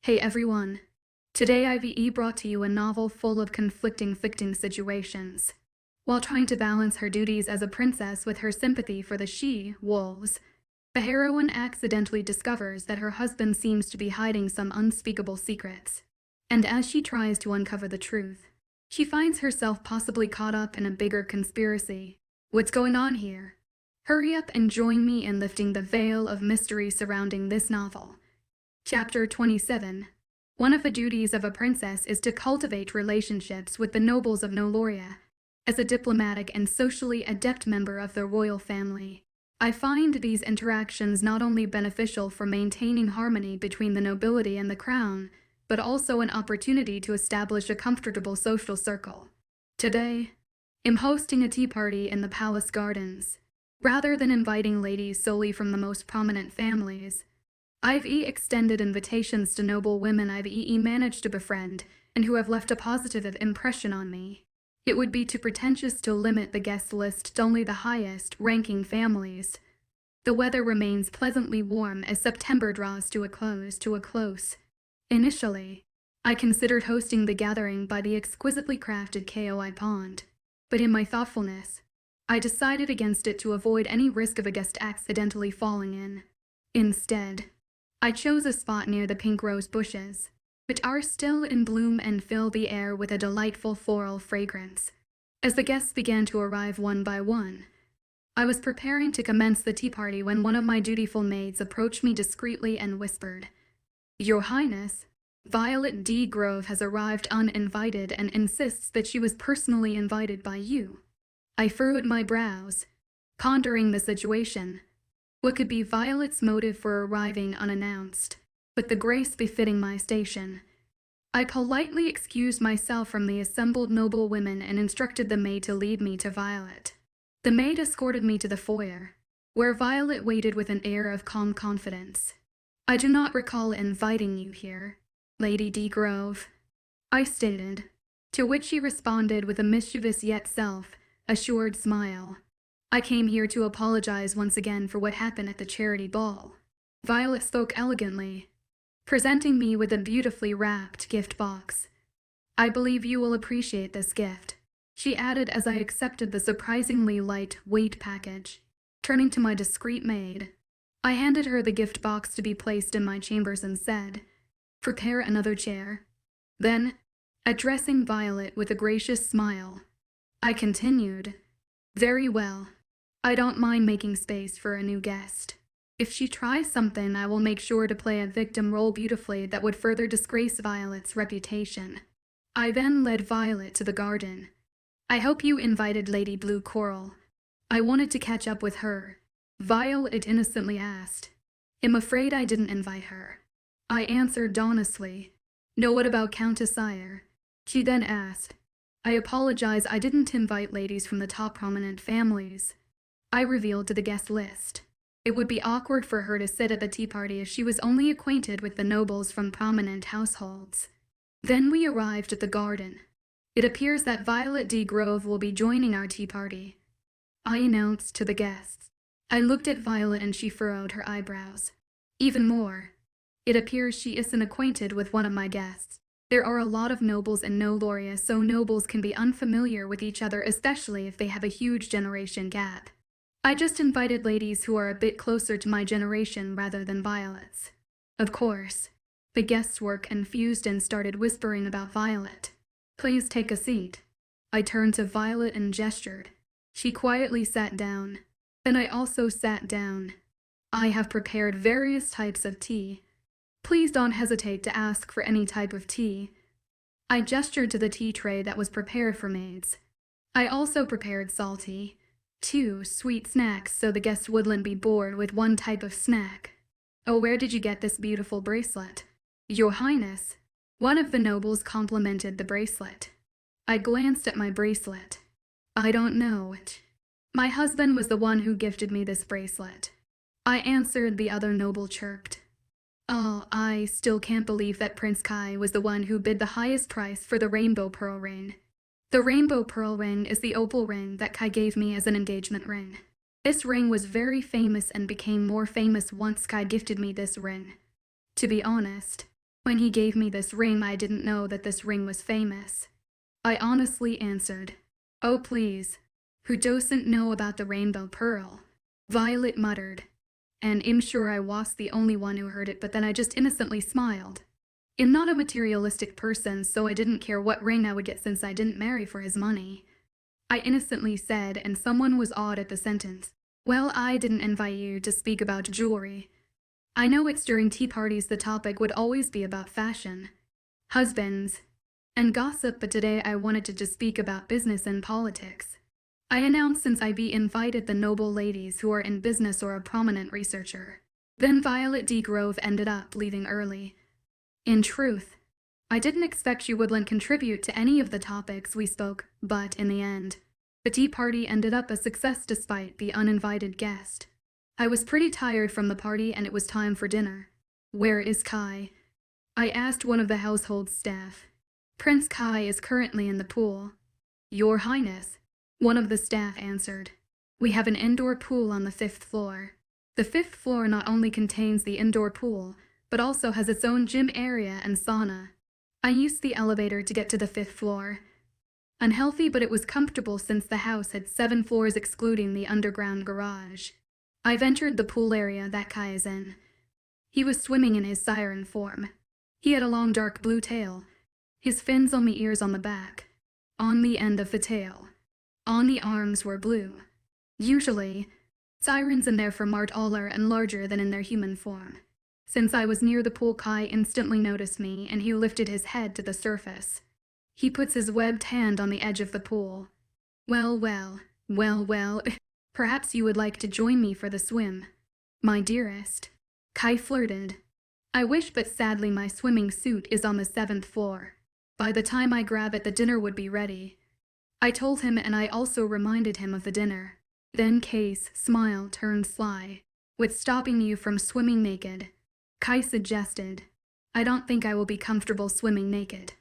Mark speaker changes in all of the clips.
Speaker 1: Hey everyone. Today I've brought to you a novel full of conflicting situations. While trying to balance her duties as a princess with her sympathy for the she-wolves, the heroine accidentally discovers that her husband seems to be hiding some unspeakable secrets. And as she tries to uncover the truth, she finds herself possibly caught up in a bigger conspiracy. What's going on here? Hurry up and join me in lifting the veil of mystery surrounding this novel. Chapter 27. One of the duties of a princess is to cultivate relationships with the nobles of Noloria. As a diplomatic and socially adept member of the royal family, I find these interactions not only beneficial for maintaining harmony between the nobility and the crown, but also an opportunity to establish a comfortable social circle. Today, I'm hosting a tea party in the palace gardens. Rather than inviting ladies solely from the most prominent families, I've extended invitations to noble women I've managed to befriend and who have left a positive impression on me. It would be too pretentious to limit the guest list to only the highest-ranking families. The weather remains pleasantly warm as September draws to a close. Initially, I considered hosting the gathering by the exquisitely crafted koi pond, but in my thoughtfulness, I decided against it to avoid any risk of a guest accidentally falling in. Instead, I chose a spot near the pink rose bushes, which are still in bloom and fill the air with a delightful floral fragrance. As the guests began to arrive one by one, I was preparing to commence the tea party when one of my dutiful maids approached me discreetly and whispered, "Your Highness, Violet D. Grove has arrived uninvited and insists that she was personally invited by you." I furrowed my brows, pondering the situation. What could be Violet's motive for arriving unannounced? With the grace befitting my station, I politely excused myself from the assembled noble women and instructed the maid to lead me to Violet. The maid escorted me to the foyer, where Violet waited with an air of calm confidence. "I do not recall inviting you here, Lady D. Grove," I stated, to which she responded with a mischievous yet self-assured smile. "I came here to apologize once again for what happened at the charity ball." Violet spoke elegantly, presenting me with a beautifully wrapped gift box. "I believe you will appreciate this gift," she added as I accepted the surprisingly light-weight package. Turning to my discreet maid, I handed her the gift box to be placed in my chambers and said, "Prepare another chair." Then, addressing Violet with a gracious smile, I continued, "Very well. I don't mind making space for a new guest. If she tries something, I will make sure to play a victim role beautifully that would further disgrace Violet's reputation." I then led Violet to the garden. "I hope you invited Lady Blue Coral." I wanted to catch up with her. Violet innocently asked, "I'm afraid I didn't invite her." I answered honestly, "No, what about Countess Sire?" She then asked, "I apologize, I didn't invite ladies from the top prominent families." I revealed to the guest list. It would be awkward for her to sit at the tea party as she was only acquainted with the nobles from prominent households. Then we arrived at the garden. "It appears that Violet D. Grove will be joining our tea party," I announced to the guests. I looked at Violet and she furrowed her eyebrows. "Even more, it appears she isn't acquainted with one of my guests. There are a lot of nobles in Noloria, so nobles can be unfamiliar with each other, especially if they have a huge generation gap. I just invited ladies who are a bit closer to my generation rather than Violet's." Of course, the guests were confused and started whispering about Violet. "Please take a seat." I turned to Violet and gestured. She quietly sat down. Then I also sat down. "I have prepared various types of tea. Please don't hesitate to ask for any type of tea." I gestured to the tea tray that was prepared for maids. I also prepared salty, 2 sweet snacks so the guests wouldn't be bored with one type of snack. "Oh, where did you get this beautiful bracelet?" "Your Highness." One of the nobles complimented the bracelet. I glanced at my bracelet. "I don't know. My husband was the one who gifted me this bracelet," I answered. The other noble chirped. "Oh, I still can't believe that Prince Kai was the one who bid the highest price for the rainbow pearl ring." "The rainbow pearl ring is the opal ring that Kai gave me as an engagement ring. This ring was very famous and became more famous once Kai gifted me this ring. To be honest, When he gave me this ring, I didn't know that this ring was famous. I honestly answered, "Oh please, who doesn't know about the rainbow pearl?" Violet muttered, and I'm sure I was the only one who heard it, but then I just innocently smiled. I'm not a materialistic person, so I didn't care what ring I would get since I didn't marry for his money. I innocently said, and someone was awed at the sentence, "Well, I didn't invite you to speak about jewelry. I know it's during tea parties the topic would always be about fashion, husbands, and gossip, but today I wanted to just speak about business and politics. I announced since I be invited the noble ladies who are in business or a prominent researcher." Then Violet D. Grove ended up leaving early. In truth, I didn't expect she would contribute to any of the topics we spoke, but in the end, the tea party ended up a success despite the uninvited guest. I was pretty tired from the party and it was time for dinner. "Where is Kai?" I asked one of the household staff. "Prince Kai is currently in the pool." "Your Highness," one of the staff answered, "we have an indoor pool on the 5th floor. The 5th floor not only contains the indoor pool, but also has its own gym area and sauna. I used the elevator to get to the 5th floor. Unhealthy, but it was comfortable since the house had 7 floors excluding the underground garage. I've entered the pool area that Kai is in. He was swimming in his siren form. He had a long dark blue tail. His fins on the ears on the back. On the end of the tail. On the arms were blue. Usually, sirens in their form are taller and larger than in their human form. Since I was near the pool, Kai instantly noticed me and he lifted his head to the surface. He puts his webbed hand on the edge of the pool. Well, perhaps you would like to join me for the swim, my dearest," Kai flirted. "I wish, but sadly my swimming suit is on the 7th floor. By the time I grab it, the dinner would be ready." I told him, and I also reminded him of the dinner. Then Kai's smile turned sly. "With stopping you from swimming naked," Kai suggested. "I don't think I will be comfortable swimming naked.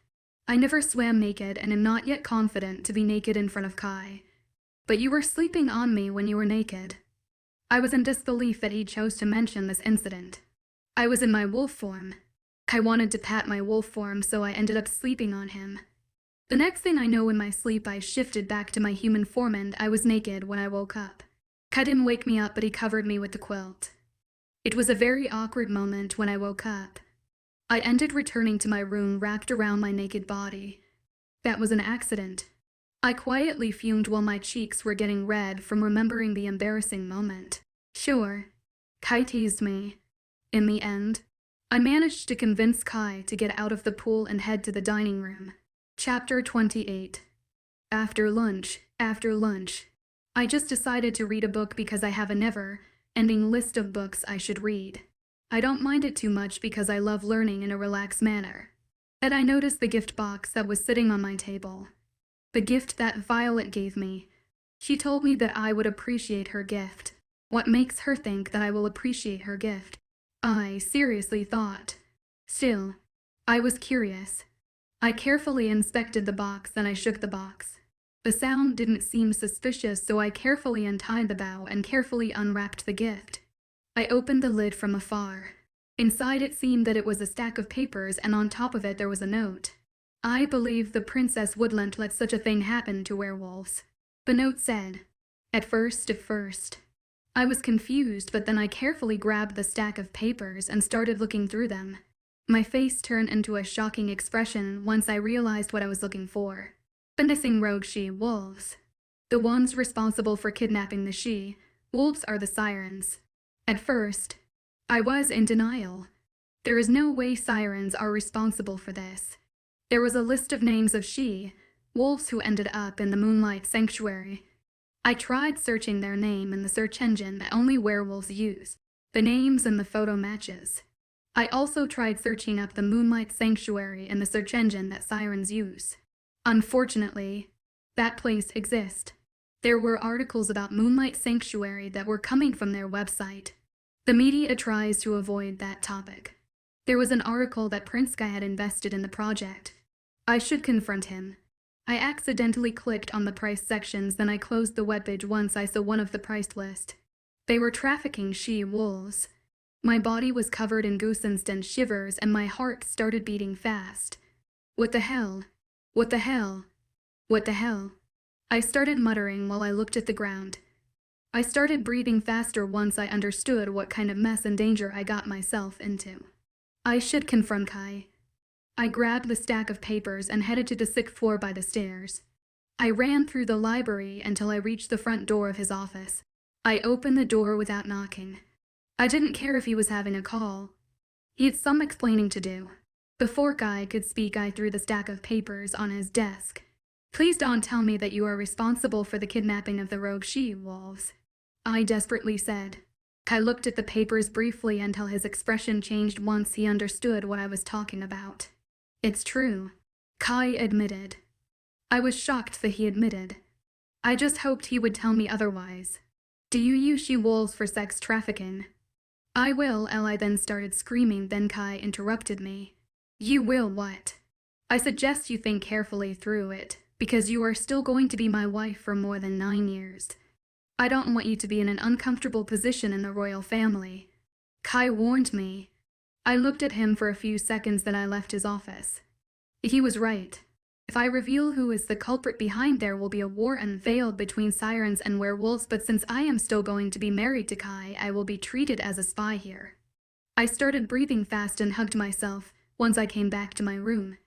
Speaker 1: I never swam naked and am not yet confident to be naked in front of Kai. But you were sleeping on me when you were naked." I was in disbelief that he chose to mention this incident. I was in my wolf form. Kai wanted to pat my wolf form, so I ended up sleeping on him. The next thing I know, in my sleep I shifted back to my human form and I was naked when I woke up. Kai didn't wake me up, but he covered me with the quilt. It was a very awkward moment when I woke up. I ended returning to my room wrapped around my naked body. That was an accident. I quietly fumed while my cheeks were getting red from remembering the embarrassing moment. Sure, Kai teased me. In the end, I managed to convince Kai to get out of the pool and head to the dining room. Chapter 28. After lunch, I just decided to read a book because I have a never-ending list of books I should read. I don't mind it too much because I love learning in a relaxed manner. And I noticed the gift box that was sitting on my table. The gift that Violet gave me. She told me that I would appreciate her gift. What makes her think that I will appreciate her gift? I seriously thought. Still, I was curious. I carefully inspected the box, then I shook the box. The sound didn't seem suspicious, so I carefully untied the bow and carefully unwrapped the gift. I opened the lid from afar. Inside it seemed that it was a stack of papers, and on top of it there was a note. "I believe the princess wouldn't let such a thing happen to werewolves," the note said. At first, I was confused, but then I carefully grabbed the stack of papers and started looking through them. My face turned into a shocking expression once I realized what I was looking for. The missing rogue she-wolves. The ones responsible for kidnapping the she-wolves are the sirens. At first, I was in denial. There is no way sirens are responsible for this. There was a list of names of she-wolves who ended up in the Moonlight Sanctuary. I tried searching their name in the search engine that only werewolves use, the names and the photo matches. I also tried searching up the Moonlight Sanctuary in the search engine that sirens use. Unfortunately, that place exists. There were articles about Moonlight Sanctuary that were coming from their website. The media tries to avoid that topic. There was an article that Prince Guy had invested in the project. I should confront him. I accidentally clicked on the price sections, then I closed the webpage once I saw one of the price list. They were trafficking she-wolves. My body was covered in goosebumps and shivers, and my heart started beating fast. What the hell? What the hell? What the hell? I started muttering while I looked at the ground. I started breathing faster once I understood what kind of mess and danger I got myself into. I should confront Kai. I grabbed the stack of papers and headed to the 6th floor by the stairs. I ran through the library until I reached the front door of his office. I opened the door without knocking. I didn't care if he was having a call. He had some explaining to do. Before Kai could speak, I threw the stack of papers on his desk. Please don't tell me that you are responsible for the kidnapping of the rogue she-wolves, I desperately said. Kai looked at the papers briefly until his expression changed once he understood what I was talking about. It's true, Kai admitted. I was shocked that he admitted. I just hoped he would tell me otherwise. Do you use she-wolves for sex trafficking? I will, I then started screaming, then Kai interrupted me. You will what? I suggest you think carefully through it, because you are still going to be my wife for more than 9 years. I don't want you to be in an uncomfortable position in the royal family. Kai warned me. I looked at him for a few seconds, then I left his office. He was right. If I reveal who is the culprit behind, there will be a war unveiled between sirens and werewolves, but since I am still going to be married to Kai, I will be treated as a spy here. I started breathing fast and hugged myself once I came back to my room.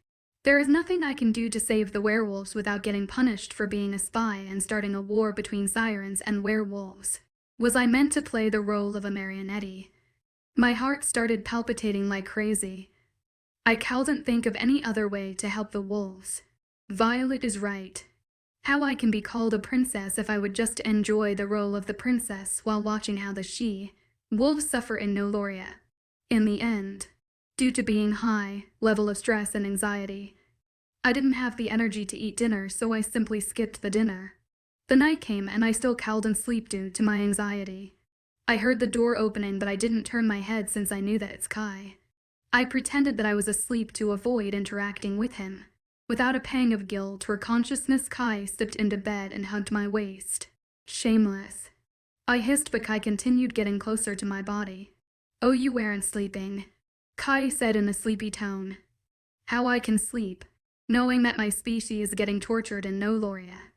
Speaker 1: There is nothing I can do to save the werewolves without getting punished for being a spy and starting a war between sirens and werewolves. Was I meant to play the role of a marionette? My heart started palpitating like crazy. I couldn't think of any other way to help the wolves. Violet is right. How I can be called a princess if I would just enjoy the role of the princess while watching how the she-wolves suffer in Noloria. In the end, due to being high level of stress and anxiety, I didn't have the energy to eat dinner, so I simply skipped the dinner. The night came and I still couldn't sleep due to my anxiety. I heard the door opening, but I didn't turn my head since I knew that it's Kai. I pretended that I was asleep to avoid interacting with him. Without a pang of guilt or consciousness, Kai slipped into bed and hugged my waist. Shameless. I hissed, but Kai continued getting closer to my body. Oh, you weren't sleeping, Kai said in a sleepy tone. How I can sleep, knowing that my species is getting tortured in Noloria.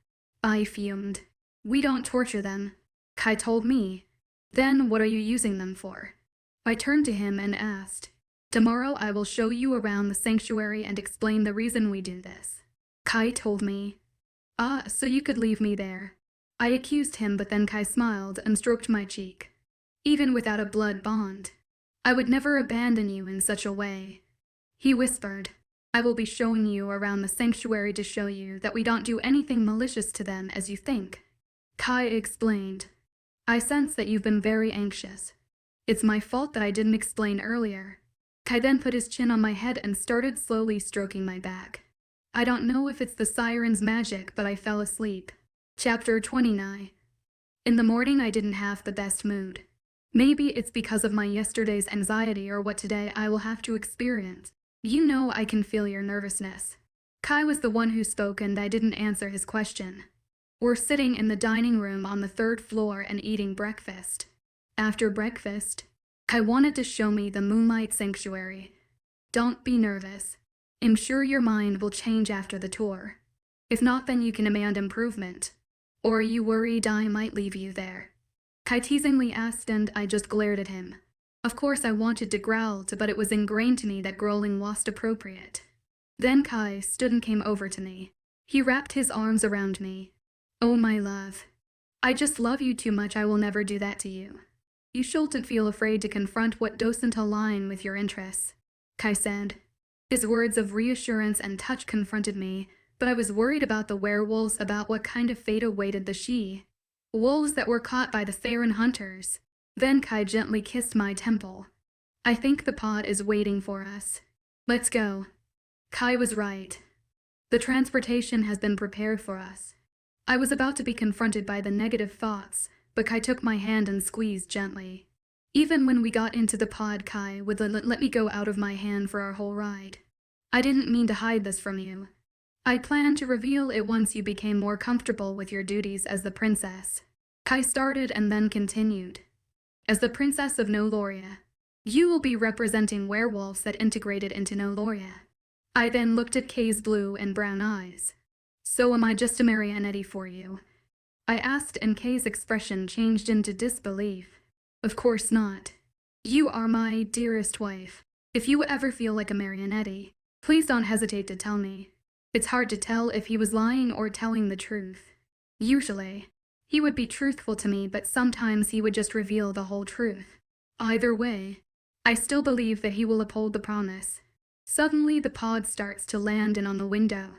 Speaker 1: I fumed. We don't torture them, Kai told me. Then what are you using them for? I turned to him and asked. Tomorrow I will show you around the sanctuary and explain the reason we do this, Kai told me. Ah, so you could leave me there. I accused him, but then Kai smiled and stroked my cheek. Even without a blood bond, I would never abandon you in such a way. He whispered, I will be showing you around the sanctuary to show you that we don't do anything malicious to them as you think, Kai explained. I sense that you've been very anxious. It's my fault that I didn't explain earlier. Kai then put his chin on my head and started slowly stroking my back. I don't know if it's the siren's magic, but I fell asleep. Chapter 29. In the morning I didn't have the best mood. Maybe it's because of my yesterday's anxiety or what today I will have to experience. You know I can feel your nervousness. Kai was the one who spoke and I didn't answer his question. We're sitting in the dining room on the 3rd floor and eating breakfast. After breakfast, Kai wanted to show me the Moonlight Sanctuary. Don't be nervous. I'm sure your mind will change after the tour. If not, then you can demand improvement. Or are you worried I might leave you there? Kai teasingly asked, and I just glared at him. Of course I wanted to growl, but it was ingrained to me that growling wasn't appropriate. Then Kai stood and came over to me. He wrapped his arms around me. Oh my love. I just love you too much. I will never do that to you. You shouldn't feel afraid to confront what doesn't align with your interests, Kai said. His words of reassurance and touch confronted me, but I was worried about the werewolves, about what kind of fate awaited the she-wolves that were caught by the Faerun hunters. Then Kai gently kissed my temple. I think the pod is waiting for us. Let's go. Kai was right. The transportation has been prepared for us. I was about to be confronted by the negative thoughts, but Kai took my hand and squeezed gently. Even when we got into the pod, Kai would let me go out of my hand for our whole ride. I didn't mean to hide this from you. I planned to reveal it once you became more comfortable with your duties as the princess. Kai started and then continued. As the princess of Noloria, You will be representing werewolves that integrated into Noloria. I then looked at Kay's blue and brown eyes. So am I just a marionette for you? I asked, and Kay's expression changed into disbelief. Of course not. You are my dearest wife. If you ever feel like a marionette, please don't hesitate to tell me. It's hard to tell if he was lying or telling the truth. Usually, he would be truthful to me, but sometimes he would just reveal the whole truth. Either way, I still believe that he will uphold the promise. Suddenly, the pod starts to land in on the window.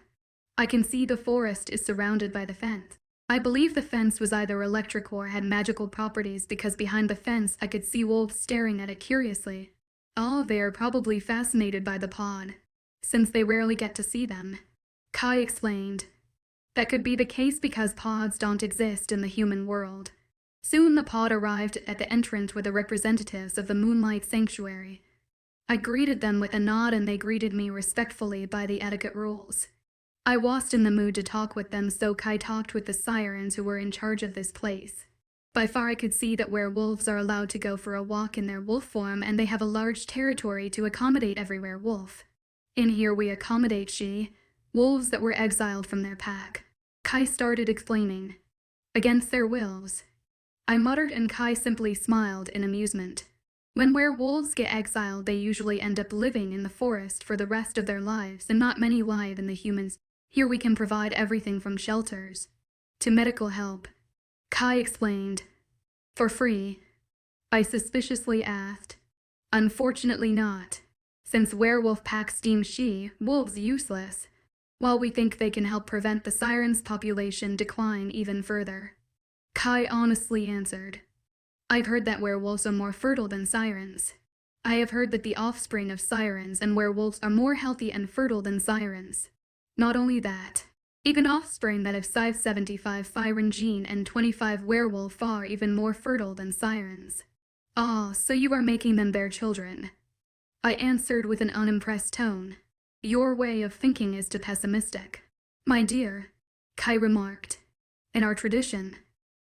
Speaker 1: I can see the forest is surrounded by the fence. I believe the fence was either electric or had magical properties, because behind the fence I could see wolves staring at it curiously. Oh, they are probably fascinated by the pod, since they rarely get to see them. Kai explained. That could be the case because pods don't exist in the human world. Soon the pod arrived at the entrance with the representatives of the Moonlight Sanctuary. I greeted them with a nod, and they greeted me respectfully by the etiquette rules. I wasn't in the mood to talk with them, so Kai talked with the sirens who were in charge of this place. By far I could see that werewolves are allowed to go for a walk in their wolf form, and they have a large territory to accommodate every werewolf. In here we accommodate wolves that were exiled from their pack. Kai started explaining. Against their wills. I muttered, and Kai simply smiled in amusement. When werewolves get exiled, they usually end up living in the forest for the rest of their lives, and not many live in the humans. Here we can provide everything from shelters to medical help. Kai explained. For free? I suspiciously asked. Unfortunately not, since werewolf packs deem wolves useless, while we think they can help prevent the sirens' population decline even further. Kai honestly answered. I've heard that werewolves are more fertile than sirens. I have heard that the offspring of sirens and werewolves are more healthy and fertile than sirens. Not only that, even offspring that have 75 siren gene and 25 werewolf are even more fertile than sirens. Ah, so you are making them bear children? I answered with an unimpressed tone. Your way of thinking is too pessimistic. My dear, Kai remarked. In our tradition,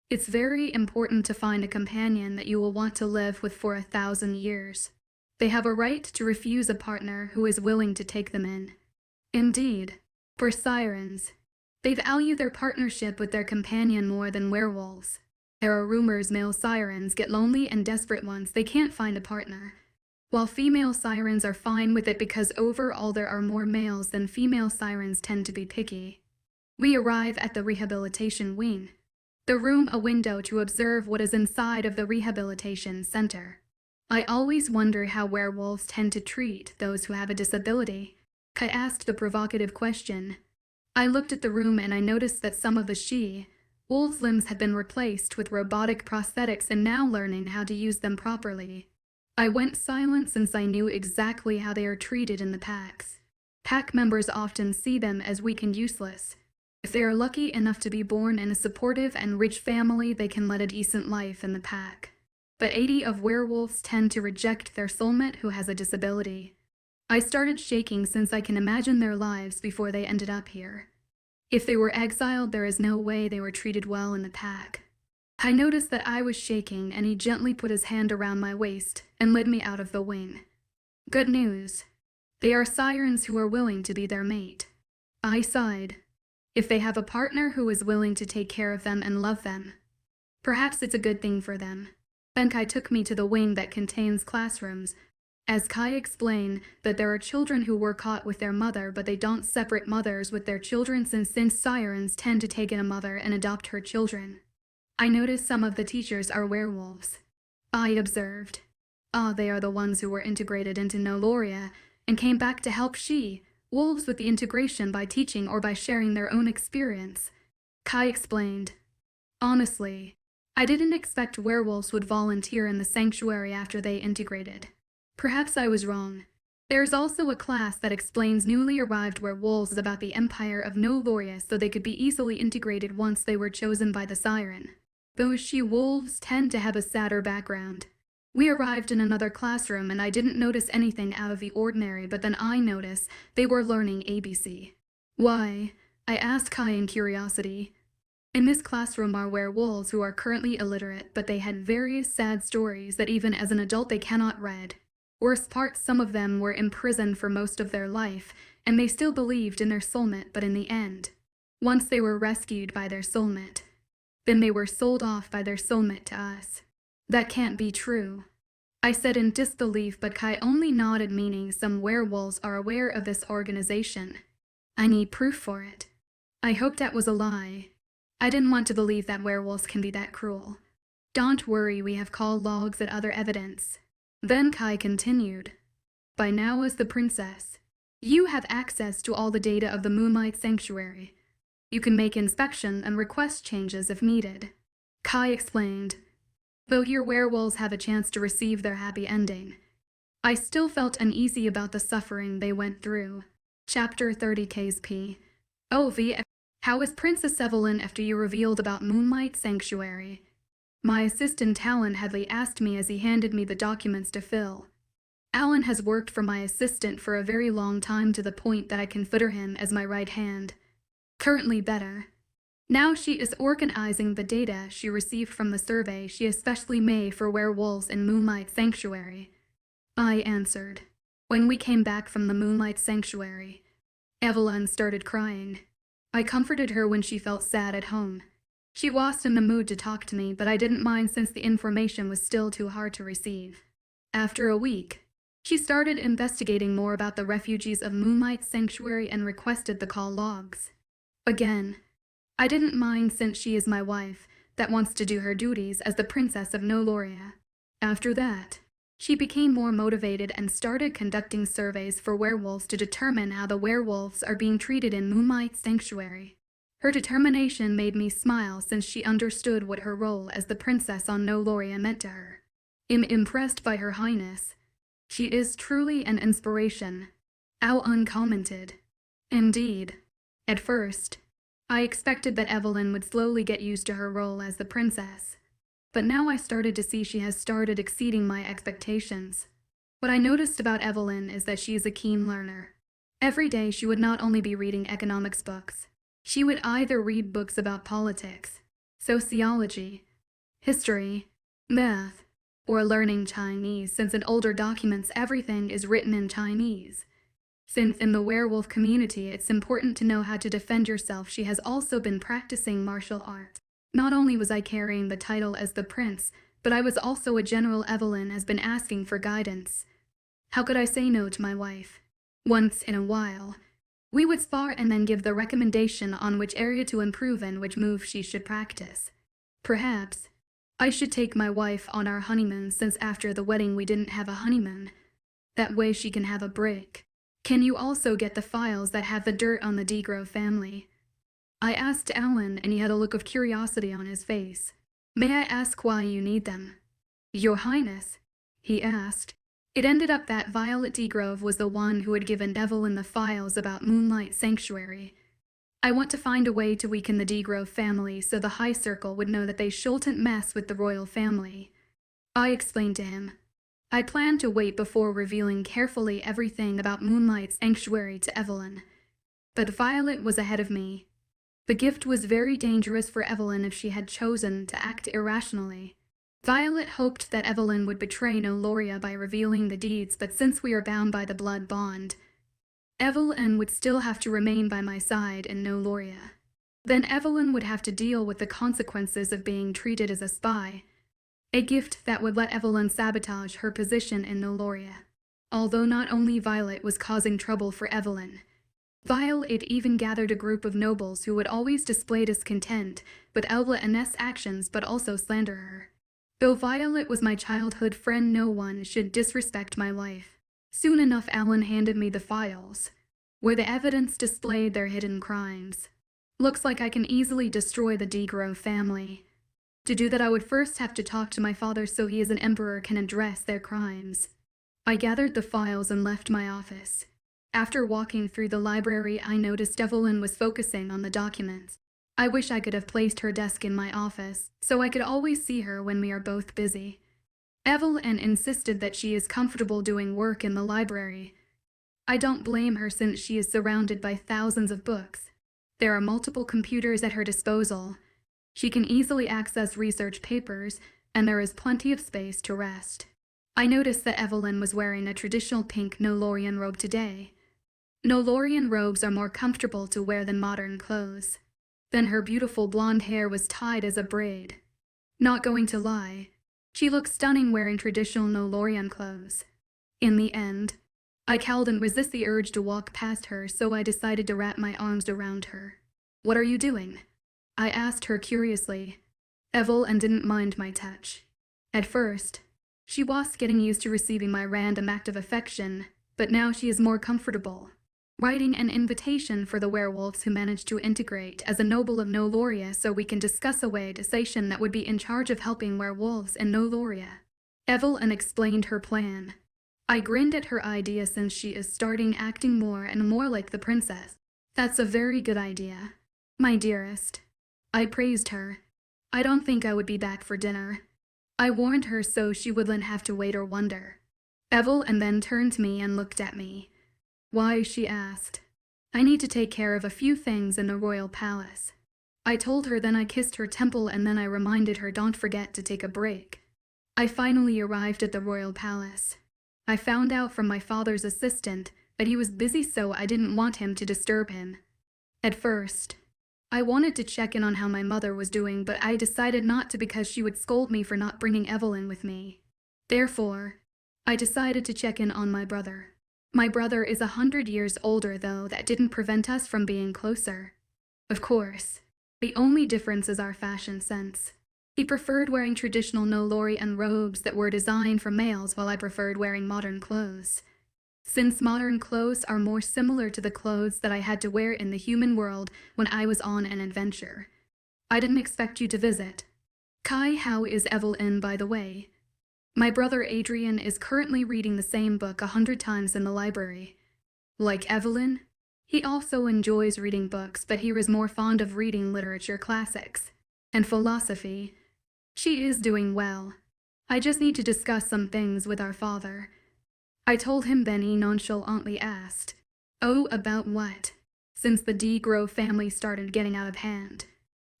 Speaker 1: it's very important to find a companion that you will want to live with for 1,000 years. They have a right to refuse a partner who is willing to take them in. Indeed, for sirens, they value their partnership with their companion more than werewolves. There are rumors male sirens get lonely and desperate once they can't find a partner, while female sirens are fine with it because overall there are more males than female sirens tend to be picky. We arrive at the rehabilitation wing. The room a window to observe what is inside of the rehabilitation center. I always wonder how werewolves tend to treat those who have a disability. Kai asked the provocative question. I looked at the room and I noticed that some of the wolves' limbs had been replaced with robotic prosthetics and now learning how to use them properly. I went silent since I knew exactly how they are treated in the packs. Pack members often see them as weak and useless. If they are lucky enough to be born in a supportive and rich family, they can lead a decent life in the pack. But 80 of werewolves tend to reject their soulmate who has a disability. I started shaking since I can imagine their lives before they ended up here. If they were exiled, there is no way they were treated well in the pack. I noticed that I was shaking, and he gently put his hand around my waist and led me out of the wing. Good news. They are sirens who are willing to be their mate. I sighed. If they have a partner who is willing to take care of them and love them, perhaps it's a good thing for them. Then Kai took me to the wing that contains classrooms. As Kai explained that there are children who were caught with their mother, but they don't separate mothers with their children since sirens tend to take in a mother and adopt her children. I noticed some of the teachers are werewolves. I observed. They are the ones who were integrated into Noloria and came back to help wolves with the integration by teaching or by sharing their own experience. Kai explained. Honestly, I didn't expect werewolves would volunteer in the sanctuary after they integrated. Perhaps I was wrong. There's also a class that explains newly arrived werewolves about the empire of Noloria so they could be easily integrated once they were chosen by the siren. Those wolves tend to have a sadder background. We arrived in another classroom and I didn't notice anything out of the ordinary, but then I noticed they were learning ABC. Why? I asked Kai in curiosity. In this classroom are werewolves who are currently illiterate, but they had various sad stories that even as an adult they cannot read. Worst part, some of them were imprisoned for most of their life, and they still believed in their soulmate, but in the end, once they were rescued by their soulmate, then they were sold off by their soulmate to us. That can't be true, I said in disbelief, but Kai only nodded, meaning some werewolves are aware of this organization. I need proof for it. I hoped that was a lie. I didn't want to believe that werewolves can be that cruel. Don't worry, we have call logs and other evidence. Then Kai continued. By now, as the princess, you have access to all the data of the Moonlight Sanctuary. You can make inspection and request changes if needed. Kai explained. Though your werewolves have a chance to receive their happy ending, I still felt uneasy about the suffering they went through. Chapter 30 KSP. OV. How is Princess Evelyn after you revealed about Moonlight Sanctuary? My assistant Alan Hadley asked me as he handed me the documents to fill. Alan has worked for my assistant for a very long time, to the point that I consider him as my right hand. Currently better. Now she is organizing the data she received from the survey she especially made for werewolves in Moonlight Sanctuary. I answered. When we came back from the Moonlight Sanctuary, Evelyn started crying. I comforted her when she felt sad at home. She wasn't in the mood to talk to me, but I didn't mind since the information was still too hard to receive. After a week, she started investigating more about the refugees of Moonlight Sanctuary and requested the call logs. Again, I didn't mind since she is my wife that wants to do her duties as the Princess of Noloria. After that, she became more motivated and started conducting surveys for werewolves to determine how the werewolves are being treated in Moonlight Sanctuary. Her determination made me smile since she understood what her role as the Princess on Noloria meant to her. I'm impressed by Her Highness. She is truly an inspiration. Al uncommented. Indeed. At first, I expected that Evelyn would slowly get used to her role as the princess, but now I started to see she has started exceeding my expectations. What I noticed about Evelyn is that she is a keen learner. Every day she would not only be reading economics books, she would either read books about politics, sociology, history, math, or learning Chinese, since in older documents everything is written in Chinese. Since in the werewolf community it's important to know how to defend yourself, she has also been practicing martial arts. Not only was I carrying the title as the prince, but I was also a general. Evelyn has been asking for guidance. How could I say no to my wife? Once in a while, we would spar and then give the recommendation on which area to improve and which move she should practice. Perhaps I should take my wife on our honeymoon, since after the wedding we didn't have a honeymoon. That way she can have a break. Can you also get the files that have the dirt on the DeGrove family? I asked Alan, and he had a look of curiosity on his face. May I ask why you need them? Your Highness, he asked. It ended up that Violet DeGrove was the one who had given Evelyn the files about Moonlight Sanctuary. I want to find a way to weaken the DeGrove family so the High Circle would know that they shouldn't mess with the royal family. I explained to him. I planned to wait before revealing carefully everything about Moonlight Sanctuary to Evelyn. But Violet was ahead of me. The gift was very dangerous for Evelyn if she had chosen to act irrationally. Violet hoped that Evelyn would betray Noloria by revealing the deeds, but since we are bound by the blood bond, Evelyn would still have to remain by my side in Noloria. Then Evelyn would have to deal with the consequences of being treated as a spy. A gift that would let Evelyn sabotage her position in Noloria. Although not only Violet was causing trouble for Evelyn, Violet even gathered a group of nobles who would always display discontent with Evelyn's actions but also slander her. Though Violet was my childhood friend, no one should disrespect my wife. Soon enough Alan handed me the files, where the evidence displayed their hidden crimes. Looks like I can easily destroy the DeGrove family. To do that I would first have to talk to my father so he as an emperor can address their crimes. I gathered the files and left my office. After walking through the library I noticed Evelyn was focusing on the documents. I wish I could have placed her desk in my office, so I could always see her when we are both busy. Evelyn insisted that she is comfortable doing work in the library. I don't blame her since she is surrounded by thousands of books. There are multiple computers at her disposal. She can easily access research papers, and there is plenty of space to rest. I noticed that Evelyn was wearing a traditional pink Nolorian robe today. Nolorian robes are more comfortable to wear than modern clothes. Then her beautiful blonde hair was tied as a braid. Not going to lie, she looked stunning wearing traditional Nolorian clothes. In the end, I couldn't resist the urge to walk past her, so I decided to wrap my arms around her. "What are you doing?" I asked her curiously. Evelyn didn't mind my touch. At first, she was getting used to receiving my random act of affection, but now she is more comfortable. Writing an invitation for the werewolves who managed to integrate as a noble of Noloria so we can discuss a way to station that would be in charge of helping werewolves in Noloria. Evelyn explained her plan. I grinned at her idea since she is starting acting more and more like the princess. "That's a very good idea, my dearest." I praised her. I don't think I would be back for dinner. I warned her so she wouldn't have to wait or wonder. Evelyn then turned to me and looked at me. "Why?" she asked. "I need to take care of a few things in the royal palace." I told her, then I kissed her temple, and then I reminded her don't forget to take a break. I finally arrived at the royal palace. I found out from my father's assistant that he was busy, so I didn't want him to disturb him. At first, I wanted to check in on how my mother was doing, but I decided not to because she would scold me for not bringing Evelyn with me. Therefore, I decided to check in on my brother. My brother is 100 years older, though that didn't prevent us from being closer. Of course, the only difference is our fashion sense. He preferred wearing traditional Nolorian robes that were designed for males, while I preferred wearing modern clothes. Since modern clothes are more similar to the clothes that I had to wear in the human world when I was on an adventure. I didn't expect you to visit. Kai, how is Evelyn, by the way? My brother Adrian is currently reading the same book 100 times in the library. Like Evelyn, he also enjoys reading books, but he is more fond of reading literature classics and philosophy. She is doing well. I just need to discuss some things with our father. I told him, then he nonchalantly asked, "Oh, about what?" Since the D. Grove family started getting out of hand.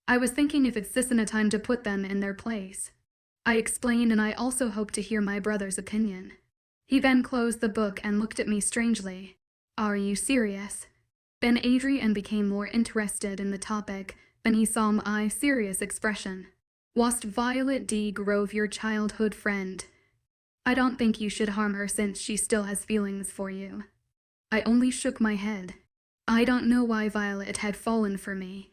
Speaker 1: I was thinking if it's isn't a time to put them in their place. I explained, and I also hoped to hear my brother's opinion. He then closed the book and looked at me strangely. "Are you serious?" Then Adrian became more interested in the topic. Then he saw my serious expression. "Was Violet D. Grove your childhood friend?" "I don't think you should harm her since she still has feelings for you." I only shook my head. I don't know why Violet had fallen for me.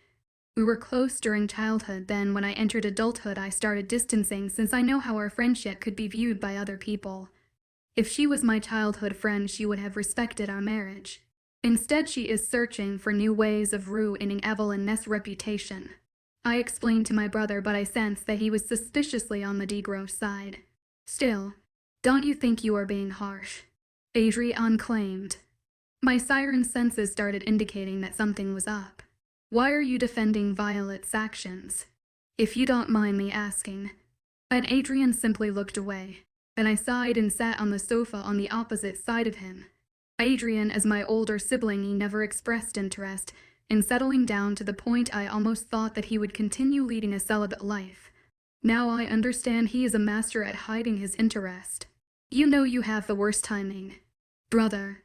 Speaker 1: We were close during childhood, then when I entered adulthood I started distancing since I know how our friendship could be viewed by other people. If she was my childhood friend, she would have respected our marriage. Instead, she is searching for new ways of ruining Evelyn's reputation. I explained to my brother, but I sensed that he was suspiciously on the D. Grove side. "Still, don't you think you are being harsh?" Adrian claimed. My siren senses started indicating that something was up. "Why are you defending Violet's actions, if you don't mind me asking?" But Adrian simply looked away. Then I sighed and sat on the sofa on the opposite side of him. Adrian, as my older sibling, he never expressed interest in settling down, to the point I almost thought that he would continue leading a celibate life. Now I understand he is a master at hiding his interest. "You know you have the worst timing, brother."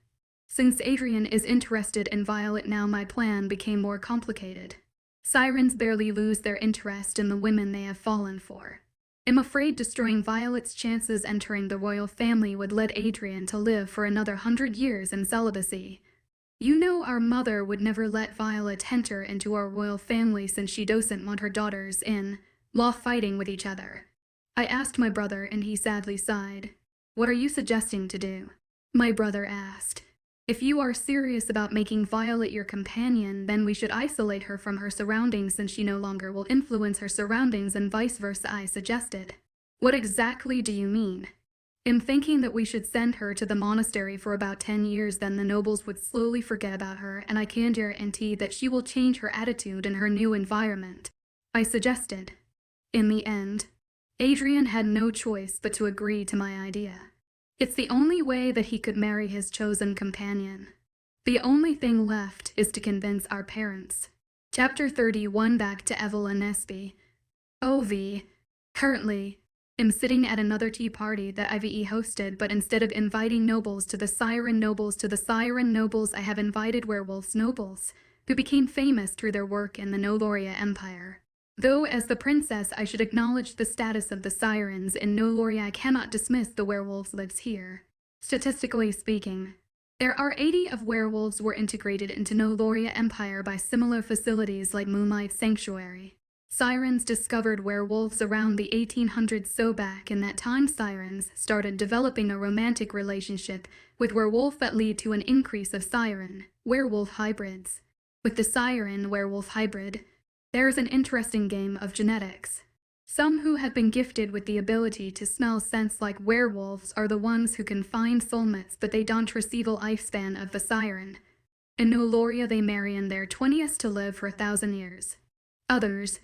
Speaker 1: Since Adrian is interested in Violet now, my plan became more complicated. Sirens barely lose their interest in the women they have fallen for. I'm afraid destroying Violet's chances entering the royal family would lead Adrian to live for another 100 years in celibacy. You know our mother would never let Violet enter into our royal family since she doesn't want her daughters in law fighting with each other. I asked my brother, and he sadly sighed. "What are you suggesting to do?" My brother asked. "If you are serious about making Violet your companion, then we should isolate her from her surroundings since she no longer will influence her surroundings, and vice versa," I suggested. "What exactly do you mean?" "I'm thinking that we should send her to the monastery for about 10 years, then the nobles would slowly forget about her, and I can guarantee that she will change her attitude in her new environment," I suggested. In the end, Adrian had no choice but to agree to my idea. It's the only way that he could marry his chosen companion. The only thing left is to convince our parents. Chapter 31. Back to Evelyn Nesby. OV. Currently, am sitting at another tea party that IVE hosted, but instead of inviting nobles to the Siren nobles, I have invited werewolves nobles, who became famous through their work in the Noloria Empire. Though as the princess I should acknowledge the status of the Sirens in Noloria, I cannot dismiss the werewolves lives here. Statistically speaking, there are 80 of werewolves were integrated into Noloria Empire by similar facilities like Moonlight Sanctuary. Sirens discovered werewolves around the 1800s, so back in that time Sirens started developing a romantic relationship with werewolf that lead to an increase of Siren-werewolf hybrids. With the Siren-werewolf hybrid, there is an interesting game of genetics. Some who have been gifted with the ability to smell scents like werewolves are the ones who can find soulmates, but they don't receive a lifespan of the Siren. In Noloria they marry in their 20s to live for 1,000 years. Others,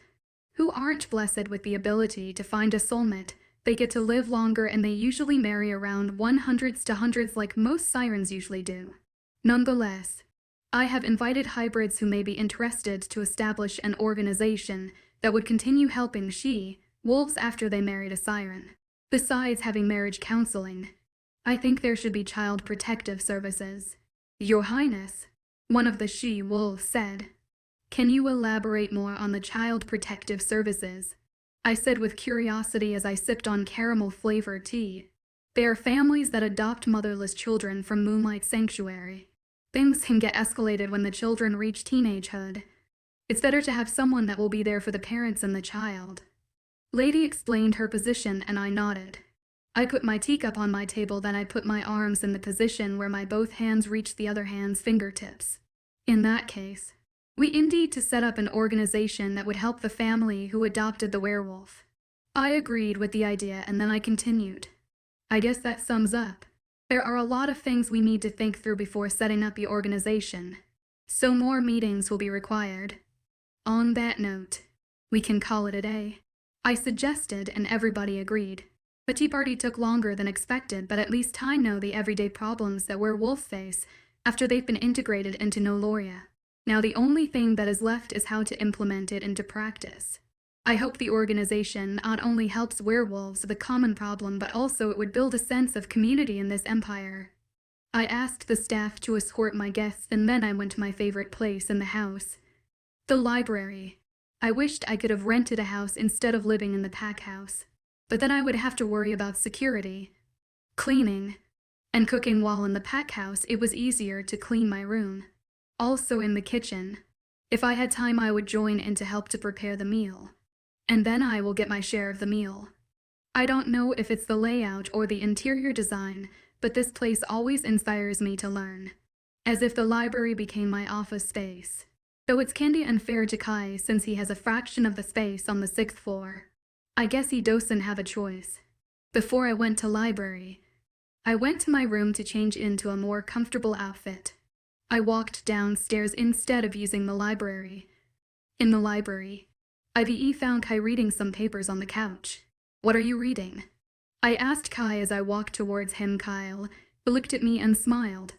Speaker 1: who aren't blessed with the ability to find a soulmate, they get to live longer and they usually marry around 100s to hundreds like most Sirens usually do. Nonetheless, I have invited hybrids who may be interested to establish an organization that would continue helping she-wolves after they married a Siren. Besides having marriage counseling, I think there should be child protective services. Your Highness, one of the she-wolves said. Can you elaborate more on the child protective services? I said with curiosity as I sipped on caramel-flavored tea. They are families that adopt motherless children from Moonlight Sanctuary. Things can get escalated when the children reach teenagehood. It's better to have someone that will be there for the parents and the child. Lady explained her position and I nodded. I put my teacup on my table, then I put my arms in the position where my both hands reached the other hand's fingertips. In that case, we need to set up an organization that would help the family who adopted the werewolf. I agreed with the idea and then I continued. I guess that sums up. There are a lot of things we need to think through before setting up the organization, so more meetings will be required. On that note, we can call it a day. I suggested and everybody agreed. The tea party took longer than expected, but at least I know the everyday problems that werewolves face after they've been integrated into Noloria. Now the only thing that is left is how to implement it into practice. I hope the organization not only helps werewolves with a common problem, but also it would build a sense of community in this empire. I asked the staff to escort my guests and then I went to my favorite place in the house. The library. I wished I could have rented a house instead of living in the pack house. But then I would have to worry about security, cleaning, and cooking. While in the pack house it was easier to clean my room. Also in the kitchen. If I had time I would join in to help to prepare the meal. And then I will get my share of the meal. I don't know if it's the layout or the interior design, but this place always inspires me to learn. As if the library became my office space. Though it's kinda unfair to Kai since he has a fraction of the space on the 6th floor. I guess he doesn't have a choice. Before I went to library, I went to my room to change into a more comfortable outfit. I walked downstairs instead of using the library. In the library, IVE found Kai reading some papers on the couch. What are you reading? I asked Kai as I walked towards him. Kyle looked at me and smiled.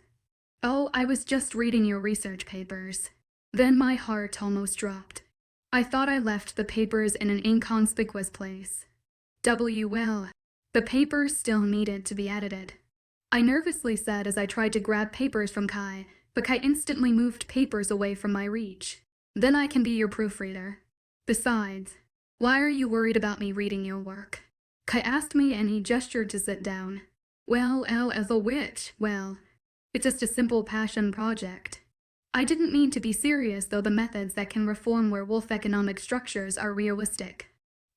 Speaker 1: Oh, I was just reading your research papers. Then my heart almost dropped. I thought I left the papers in an inconspicuous place. Well, the papers still needed to be edited. I nervously said as I tried to grab papers from Kai, but Kai instantly moved papers away from my reach. Then I can be your proofreader. Besides, why are you worried about me reading your work? Kai asked me and he gestured to sit down. Well, as a witch, well, it's just a simple passion project. I didn't mean to be serious, though the methods that can reform werewolf economic structures are realistic.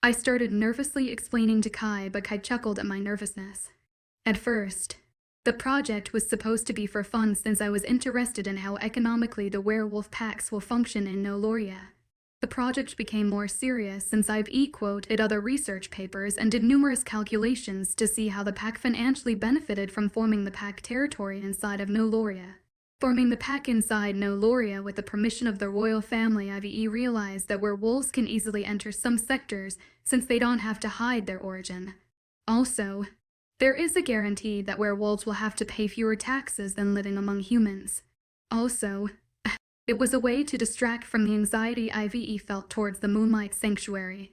Speaker 1: I started nervously explaining to Kai, but Kai chuckled at my nervousness. At first, the project was supposed to be for fun since I was interested in how economically the werewolf packs will function in Noloria. The project became more serious since I've quoted other research papers and did numerous calculations to see how the pack financially benefited from forming the pack territory inside of Noloria. Forming the pack inside Noloria with the permission of the royal family, IVE realized that werewolves can easily enter some sectors since they don't have to hide their origin. Also, there is a guarantee that werewolves will have to pay fewer taxes than living among humans. Also, it was a way to distract from the anxiety IVE felt towards the Moonlight Sanctuary.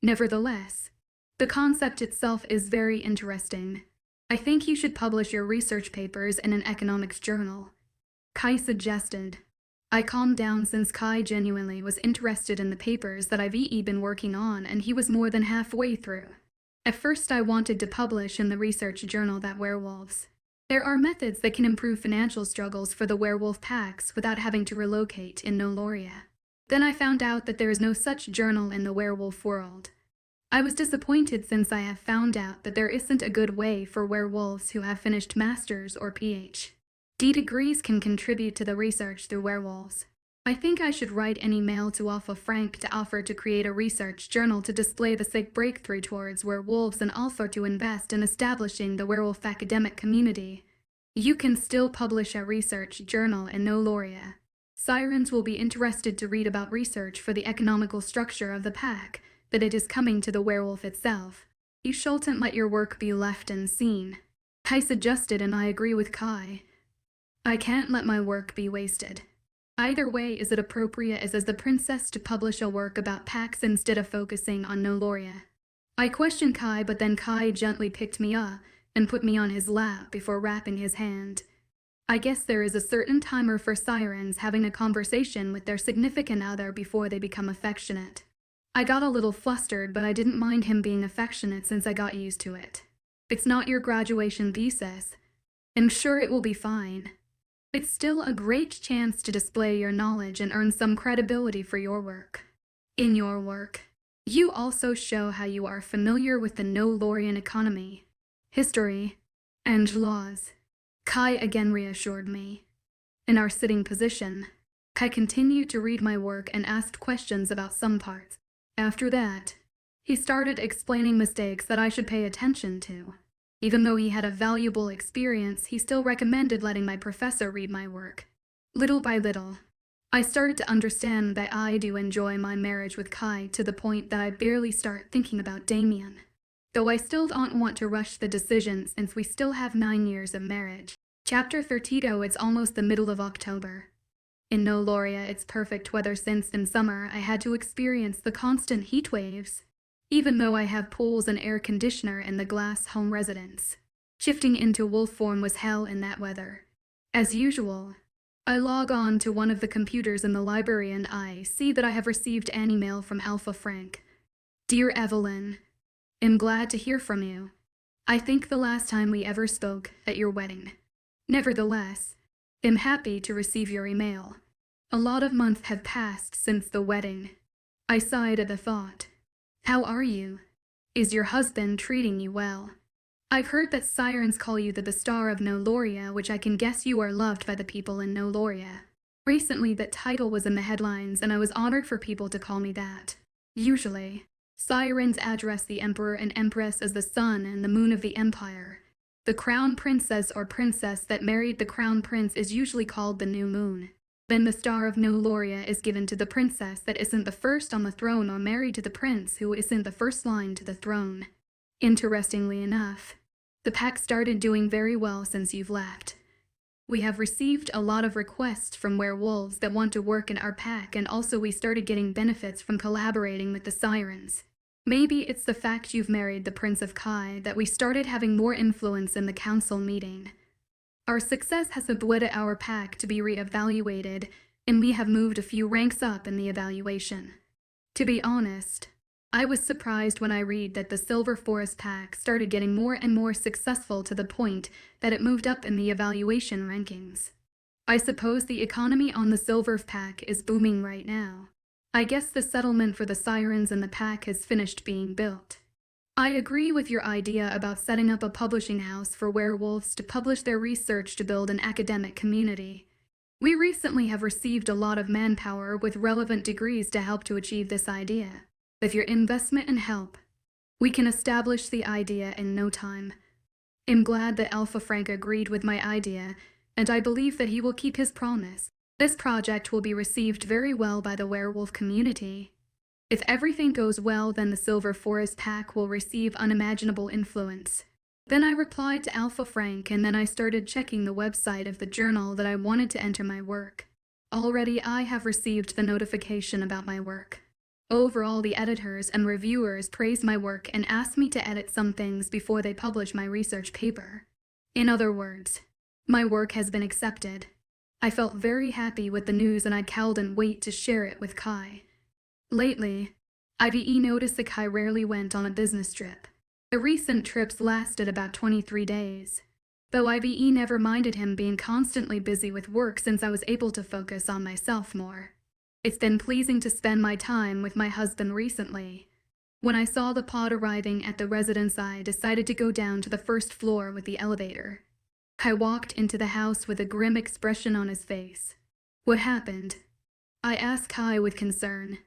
Speaker 1: Nevertheless, The concept itself is very interesting. I think you should publish your research papers in an economics journal. Kai suggested. I calmed down since Kai genuinely was interested in the papers that I've been working on, and he was more than halfway through. At first I wanted to publish in the research journal that werewolves. There are methods that can improve financial struggles for the werewolf packs without having to relocate in Noloria. Then I found out that there is no such journal in the werewolf world. I was disappointed since I have found out that there isn't a good way for werewolves who have finished master's or PhD degrees can contribute to the research through werewolves. I think I should write an email to Alpha Frank to offer to create a research journal to display the sick breakthrough towards werewolves and also to invest in establishing the werewolf academic community. You can still publish a research journal in Noloria. Sirens will be interested to read about research for the economical structure of the pack, that it is coming to the werewolf itself. You shouldn't let your work be left unseen. Kai suggested, and I agree with Kai. I can't let my work be wasted. Either way, is it appropriate as the princess to publish a work about packs instead of focusing on Noloria? I questioned Kai, but then Kai gently picked me up and put me on his lap before wrapping his hand. I guess there is a certain timer for sirens having a conversation with their significant other before they become affectionate. I got a little flustered, but I didn't mind him being affectionate since I got used to it. It's not your graduation thesis. I'm sure it will be fine. It's still a great chance to display your knowledge and earn some credibility for your work. In your work, you also show how you are familiar with the Nolorian economy, history, and laws. Kai again reassured me. In our sitting position, Kai continued to read my work and asked questions about some parts. After that, he started explaining mistakes that I should pay attention to. Even though he had a valuable experience, he still recommended letting my professor read my work. Little by little, I started to understand that I do enjoy my marriage with Kai to the point that I barely start thinking about Damien. Though I still don't want to rush the decision since we still have 9 years of marriage. Chapter 32. It's almost the middle of October. In Noloria, it's perfect weather since in summer I had to experience the constant heat waves. Even though I have pools and air conditioner in the glass home residence, shifting into wolf form was hell in that weather. As usual, I log on to one of the computers in the library and I see that I have received an email from Alpha Frank. Dear Evelyn, I'm glad to hear from you. I think the last time we ever spoke at your wedding. Nevertheless, I'm happy to receive your email. A lot of months have passed since the wedding. I sighed at the thought. How are you? Is your husband treating you well? I've heard that sirens call you the star of Noloria, which I can guess you are loved by the people in Noloria. Recently that title was in the headlines and I was honored for people to call me that. Usually, sirens address the emperor and empress as the sun and the moon of the empire. The crown princess or princess that married the crown prince is usually called the new moon. Then the star of Noloria is given to the princess that isn't the first on the throne or married to the prince who isn't the first line to the throne. Interestingly enough, the pack started doing very well since you've left. We have received a lot of requests from werewolves that want to work in our pack, and also we started getting benefits from collaborating with the sirens. Maybe it's the fact you've married the Prince of Kai that we started having more influence in the council meeting. Our success has led our pack to be re-evaluated, and we have moved a few ranks up in the evaluation. To be honest, I was surprised when I read that the Silver Forest pack started getting more and more successful to the point that it moved up in the evaluation rankings. I suppose the economy on the Silver pack is booming right now. I guess the settlement for the sirens in the pack has finished being built. I agree with your idea about setting up a publishing house for werewolves to publish their research to build an academic community. We recently have received a lot of manpower with relevant degrees to help to achieve this idea. With your investment and help, we can establish the idea in no time. I'm glad that Alpha Frank agreed with my idea, and I believe that he will keep his promise. This project will be received very well by the werewolf community. If everything goes well, then the Silver Forest pack will receive unimaginable influence. Then I replied to Alpha Frank, and then I started checking the website of the journal that I wanted to enter my work. Already I have received the notification about my work. Overall, the editors and reviewers praised my work and asked me to edit some things before they publish my research paper. In other words, my work has been accepted. I felt very happy with the news and I couldn't wait to share it with Kai. Lately, IVE noticed that Kai rarely went on a business trip. The recent trips lasted about 23 days. Though IVE never minded him being constantly busy with work since I was able to focus on myself more. It's been pleasing to spend my time with my husband recently. When I saw the pod arriving at the residence, I decided to go down to the first floor with the elevator. Kai walked into the house with a grim expression on his face. What happened? I asked Kai with concern.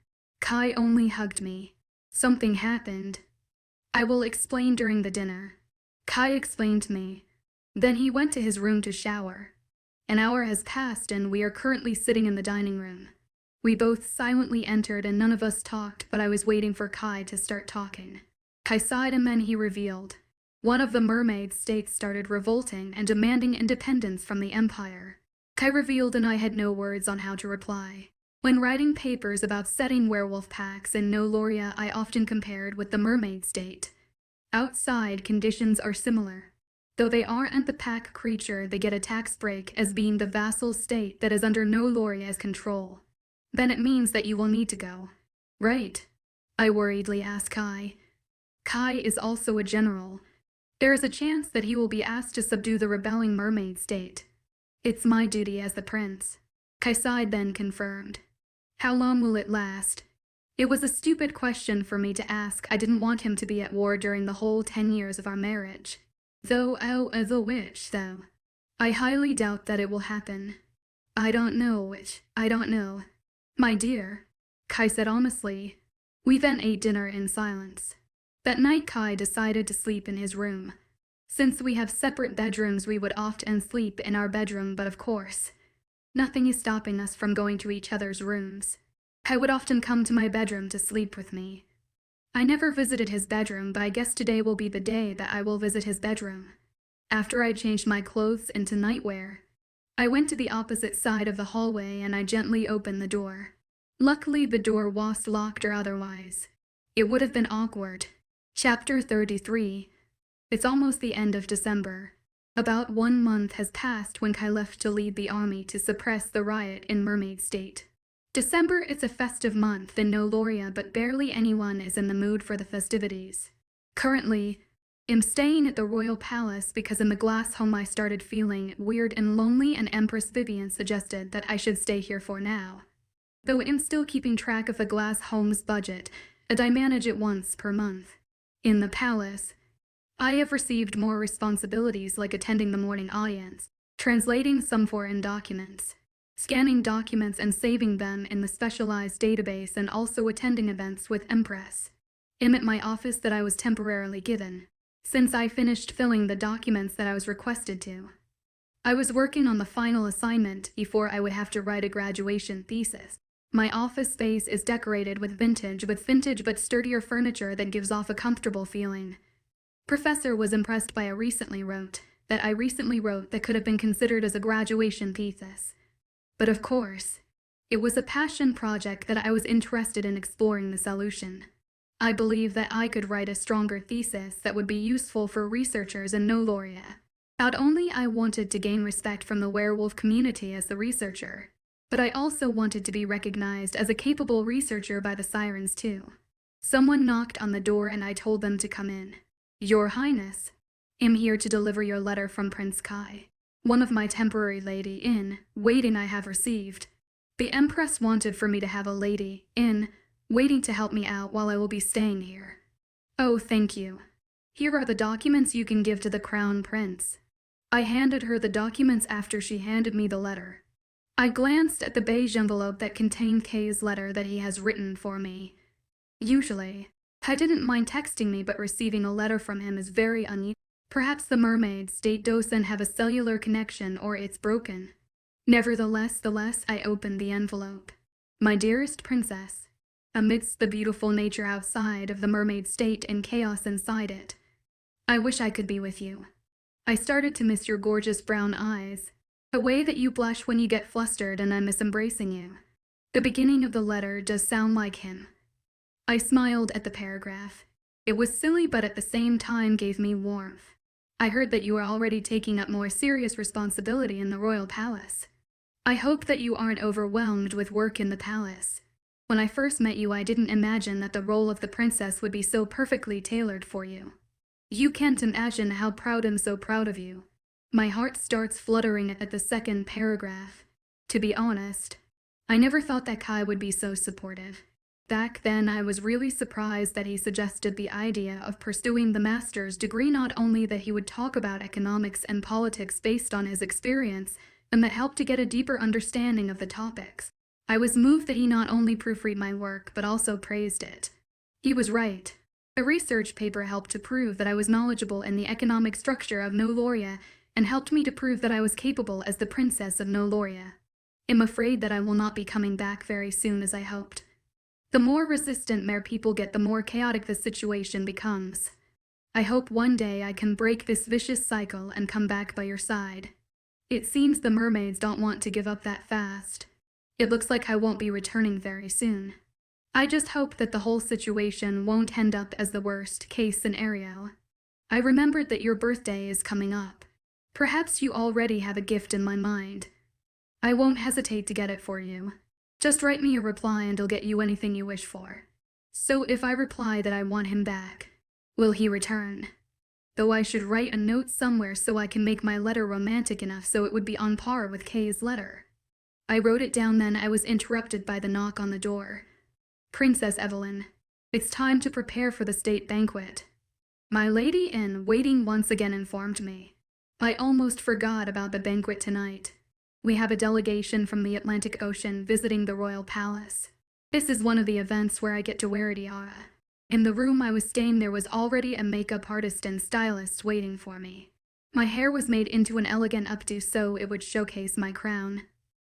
Speaker 1: Kai only hugged me. Something happened. I will explain during the dinner. Kai explained to me. Then he went to his room to shower. An hour has passed and we are currently sitting in the dining room. We both silently entered and none of us talked, but I was waiting for Kai to start talking. Kai sighed and then he revealed. One of the mermaid states started revolting and demanding independence from the empire. Kai revealed and I had no words on how to reply. When writing papers about setting werewolf packs in Noloria, I often compared with the mermaid state. Outside, conditions are similar. Though they aren't the pack creature, they get a tax break as being the vassal state that is under Noloria's control. Then it means that you will need to go. Right? I worriedly asked Kai. Kai is also a general. There is a chance that he will be asked to subdue the rebelling mermaid state. It's my duty as the prince. Kai sighed then confirmed. How long will it last? It was a stupid question for me to ask. I didn't want him to be at war during the whole 10 years of our marriage. Though I highly doubt that it will happen. I don't know. My dear, Kai said honestly. We then ate dinner in silence. That night Kai decided to sleep in his room. Since we have separate bedrooms, we would often sleep in our bedroom, but of course, nothing is stopping us from going to each other's rooms. Kai would often come to my bedroom to sleep with me. I never visited his bedroom, but I guess today will be the day that I will visit his bedroom. After I changed my clothes into nightwear, I went to the opposite side of the hallway and I gently opened the door. Luckily, the door was locked or otherwise. It would have been awkward. Chapter 33. It's almost the end of December. About 1 month has passed when Kai left to lead the army to suppress the riot in Mermaid State. December is a festive month in Noloria, but barely anyone is in the mood for the festivities. Currently, I'm staying at the Royal Palace because in the glass home I started feeling weird and lonely, and Empress Vivian suggested that I should stay here for now. Though I'm still keeping track of the glass home's budget, and I manage it once per month. In the palace, I have received more responsibilities like attending the morning audience, translating some foreign documents, scanning documents and saving them in the specialized database, and also attending events with Empress. I'm at my office that I was temporarily given, since I finished filling the documents that I was requested to. I was working on the final assignment before I would have to write a graduation thesis. My office space is decorated with vintage but sturdier furniture that gives off a comfortable feeling. Professor was impressed by I recently wrote that could have been considered as a graduation thesis. But of course, it was a passion project that I was interested in exploring the solution. I believe that I could write a stronger thesis that would be useful for researchers in Noloria. Not only I wanted to gain respect from the werewolf community as the researcher, but I also wanted to be recognized as a capable researcher by the sirens too. Someone knocked on the door and I told them to come in. Your Highness, I'm here to deliver your letter from Prince Kai. One of my temporary lady in waiting I have received. The Empress wanted for me to have a lady in waiting to help me out while I will be staying here. Oh, thank you. Here are the documents you can give to the Crown Prince. I handed her the documents after she handed me the letter. I glanced at the beige envelope that contained Kay's letter that he has written for me. Usually, I didn't mind texting me, but receiving a letter from him is very unusual. Perhaps the mermaid state doesn't have a cellular connection or it's broken. Nevertheless, I opened the envelope. My dearest princess, amidst the beautiful nature outside of the mermaid state and chaos inside it, I wish I could be with you. I started to miss your gorgeous brown eyes, the way that you blush when you get flustered, and I miss embracing you. The beginning of the letter does sound like him. I smiled at the paragraph. It was silly but at the same time gave me warmth. I heard that you are already taking up more serious responsibility in the royal palace. I hope that you aren't overwhelmed with work in the palace. When I first met you, I didn't imagine that the role of the princess would be so perfectly tailored for you. You can't imagine how proud I'm so proud of you. My heart starts fluttering at the second paragraph. To be honest, I never thought that Kai would be so supportive. Back then, I was really surprised that he suggested the idea of pursuing the master's degree, not only that he would talk about economics and politics based on his experience, and that helped to get a deeper understanding of the topics. I was moved that he not only proofread my work, but also praised it. He was right. A research paper helped to prove that I was knowledgeable in the economic structure of Noloria, and helped me to prove that I was capable as the princess of Noloria. I'm afraid that I will not be coming back very soon as I hoped. The more resistant mere people get, the more chaotic the situation becomes. I hope one day I can break this vicious cycle and come back by your side. It seems the mermaids don't want to give up that fast. It looks like I won't be returning very soon. I just hope that the whole situation won't end up as the worst case scenario. I remembered that your birthday is coming up. Perhaps you already have a gift in my mind. I won't hesitate to get it for you. Just write me a reply and I'll get you anything you wish for. So if I reply that I want him back, will he return? Though I should write a note somewhere so I can make my letter romantic enough so it would be on par with Kay's letter. I wrote it down, then I was interrupted by the knock on the door. Princess Evelyn, it's time to prepare for the state banquet. My lady in waiting once again informed me. I almost forgot about the banquet tonight. We have a delegation from the Atlantic Ocean visiting the royal palace. This is one of the events where I get to wear a tiara. In the room I was staying, there was already a makeup artist and stylist waiting for me. My hair was made into an elegant updo so it would showcase my crown.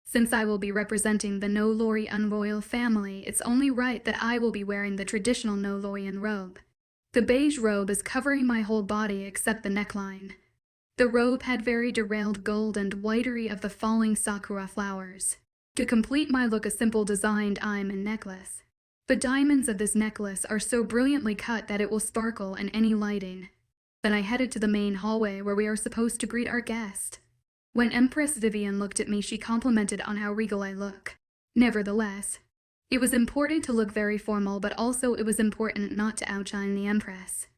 Speaker 1: Since I will be representing the Nolorian royal family, it's only right that I will be wearing the traditional Nolorian robe. The beige robe is covering my whole body except the neckline. The robe had very derailed gold and whitery of the falling sakura flowers. To complete my look, a simple designed diamond necklace. The diamonds of this necklace are so brilliantly cut that it will sparkle in any lighting. Then I headed to the main hallway where we are supposed to greet our guest. When Empress Vivian looked at me, she complimented on how regal I look. Nevertheless, it was important to look very formal, but also it was important not to outshine the Empress.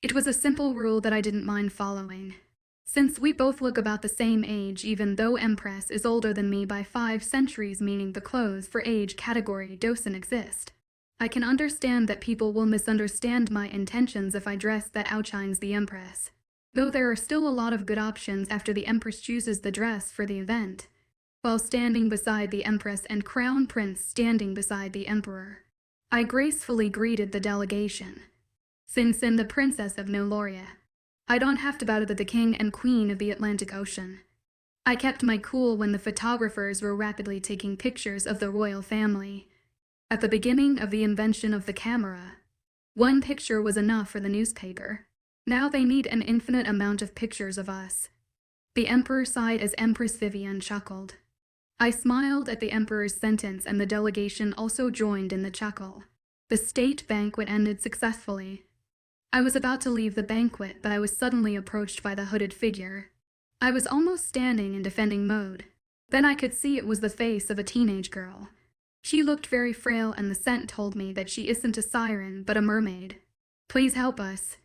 Speaker 1: It was a simple rule that I didn't mind following. Since we both look about the same age, even though Empress is older than me by 5 centuries, meaning the clothes for age category doesn't exist, I can understand that people will misunderstand my intentions if I dress that outshines the Empress. Though there are still a lot of good options after the Empress chooses the dress for the event. While standing beside the Empress and Crown Prince standing beside the Emperor, I gracefully greeted the delegation. Since I'm the Princess of Noloria, I don't have to bow to the King and Queen of the Atlantic Ocean. I kept my cool when the photographers were rapidly taking pictures of the royal family. At the beginning of the invention of the camera, one picture was enough for the newspaper. Now they need an infinite amount of pictures of us. The Emperor sighed as Empress Vivian chuckled. I smiled at the Emperor's sentence, and the delegation also joined in the chuckle. The state banquet ended successfully. I was about to leave the banquet, but I was suddenly approached by the hooded figure. I was almost standing in defending mode. Then I could see it was the face of a teenage girl. She looked very frail, and the scent told me that she isn't a siren, but a mermaid. Please help us.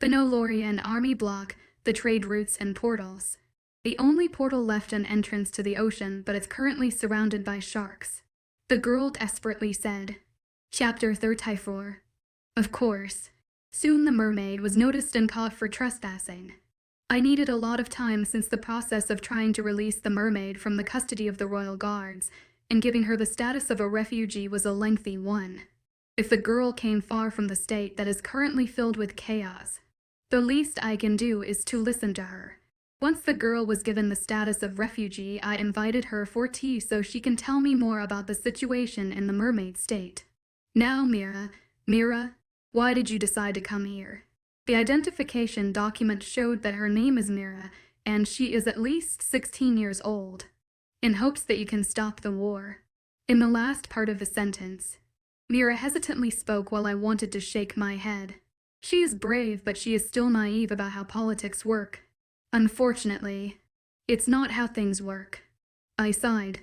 Speaker 1: The Nolorian army block the trade routes and portals. The only portal left an entrance to the ocean, but it's currently surrounded by sharks. The girl desperately said. Chapter 34. Of course. Soon the mermaid was noticed and caught for trespassing. I needed a lot of time since the process of trying to release the mermaid from the custody of the royal guards and giving her the status of a refugee was a lengthy one. If the girl came far from the state that is currently filled with chaos, the least I can do is to listen to her. Once the girl was given the status of refugee, I invited her for tea so she can tell me more about the situation in the mermaid state. Now, Mira, why did you decide to come here? The identification document showed that her name is Mira, and she is at least 16 years old. In hopes that you can stop the war. In the last part of the sentence, Mira hesitantly spoke while I wanted to shake my head. She is brave, but she is still naive about how politics work. Unfortunately, it's not how things work. I sighed.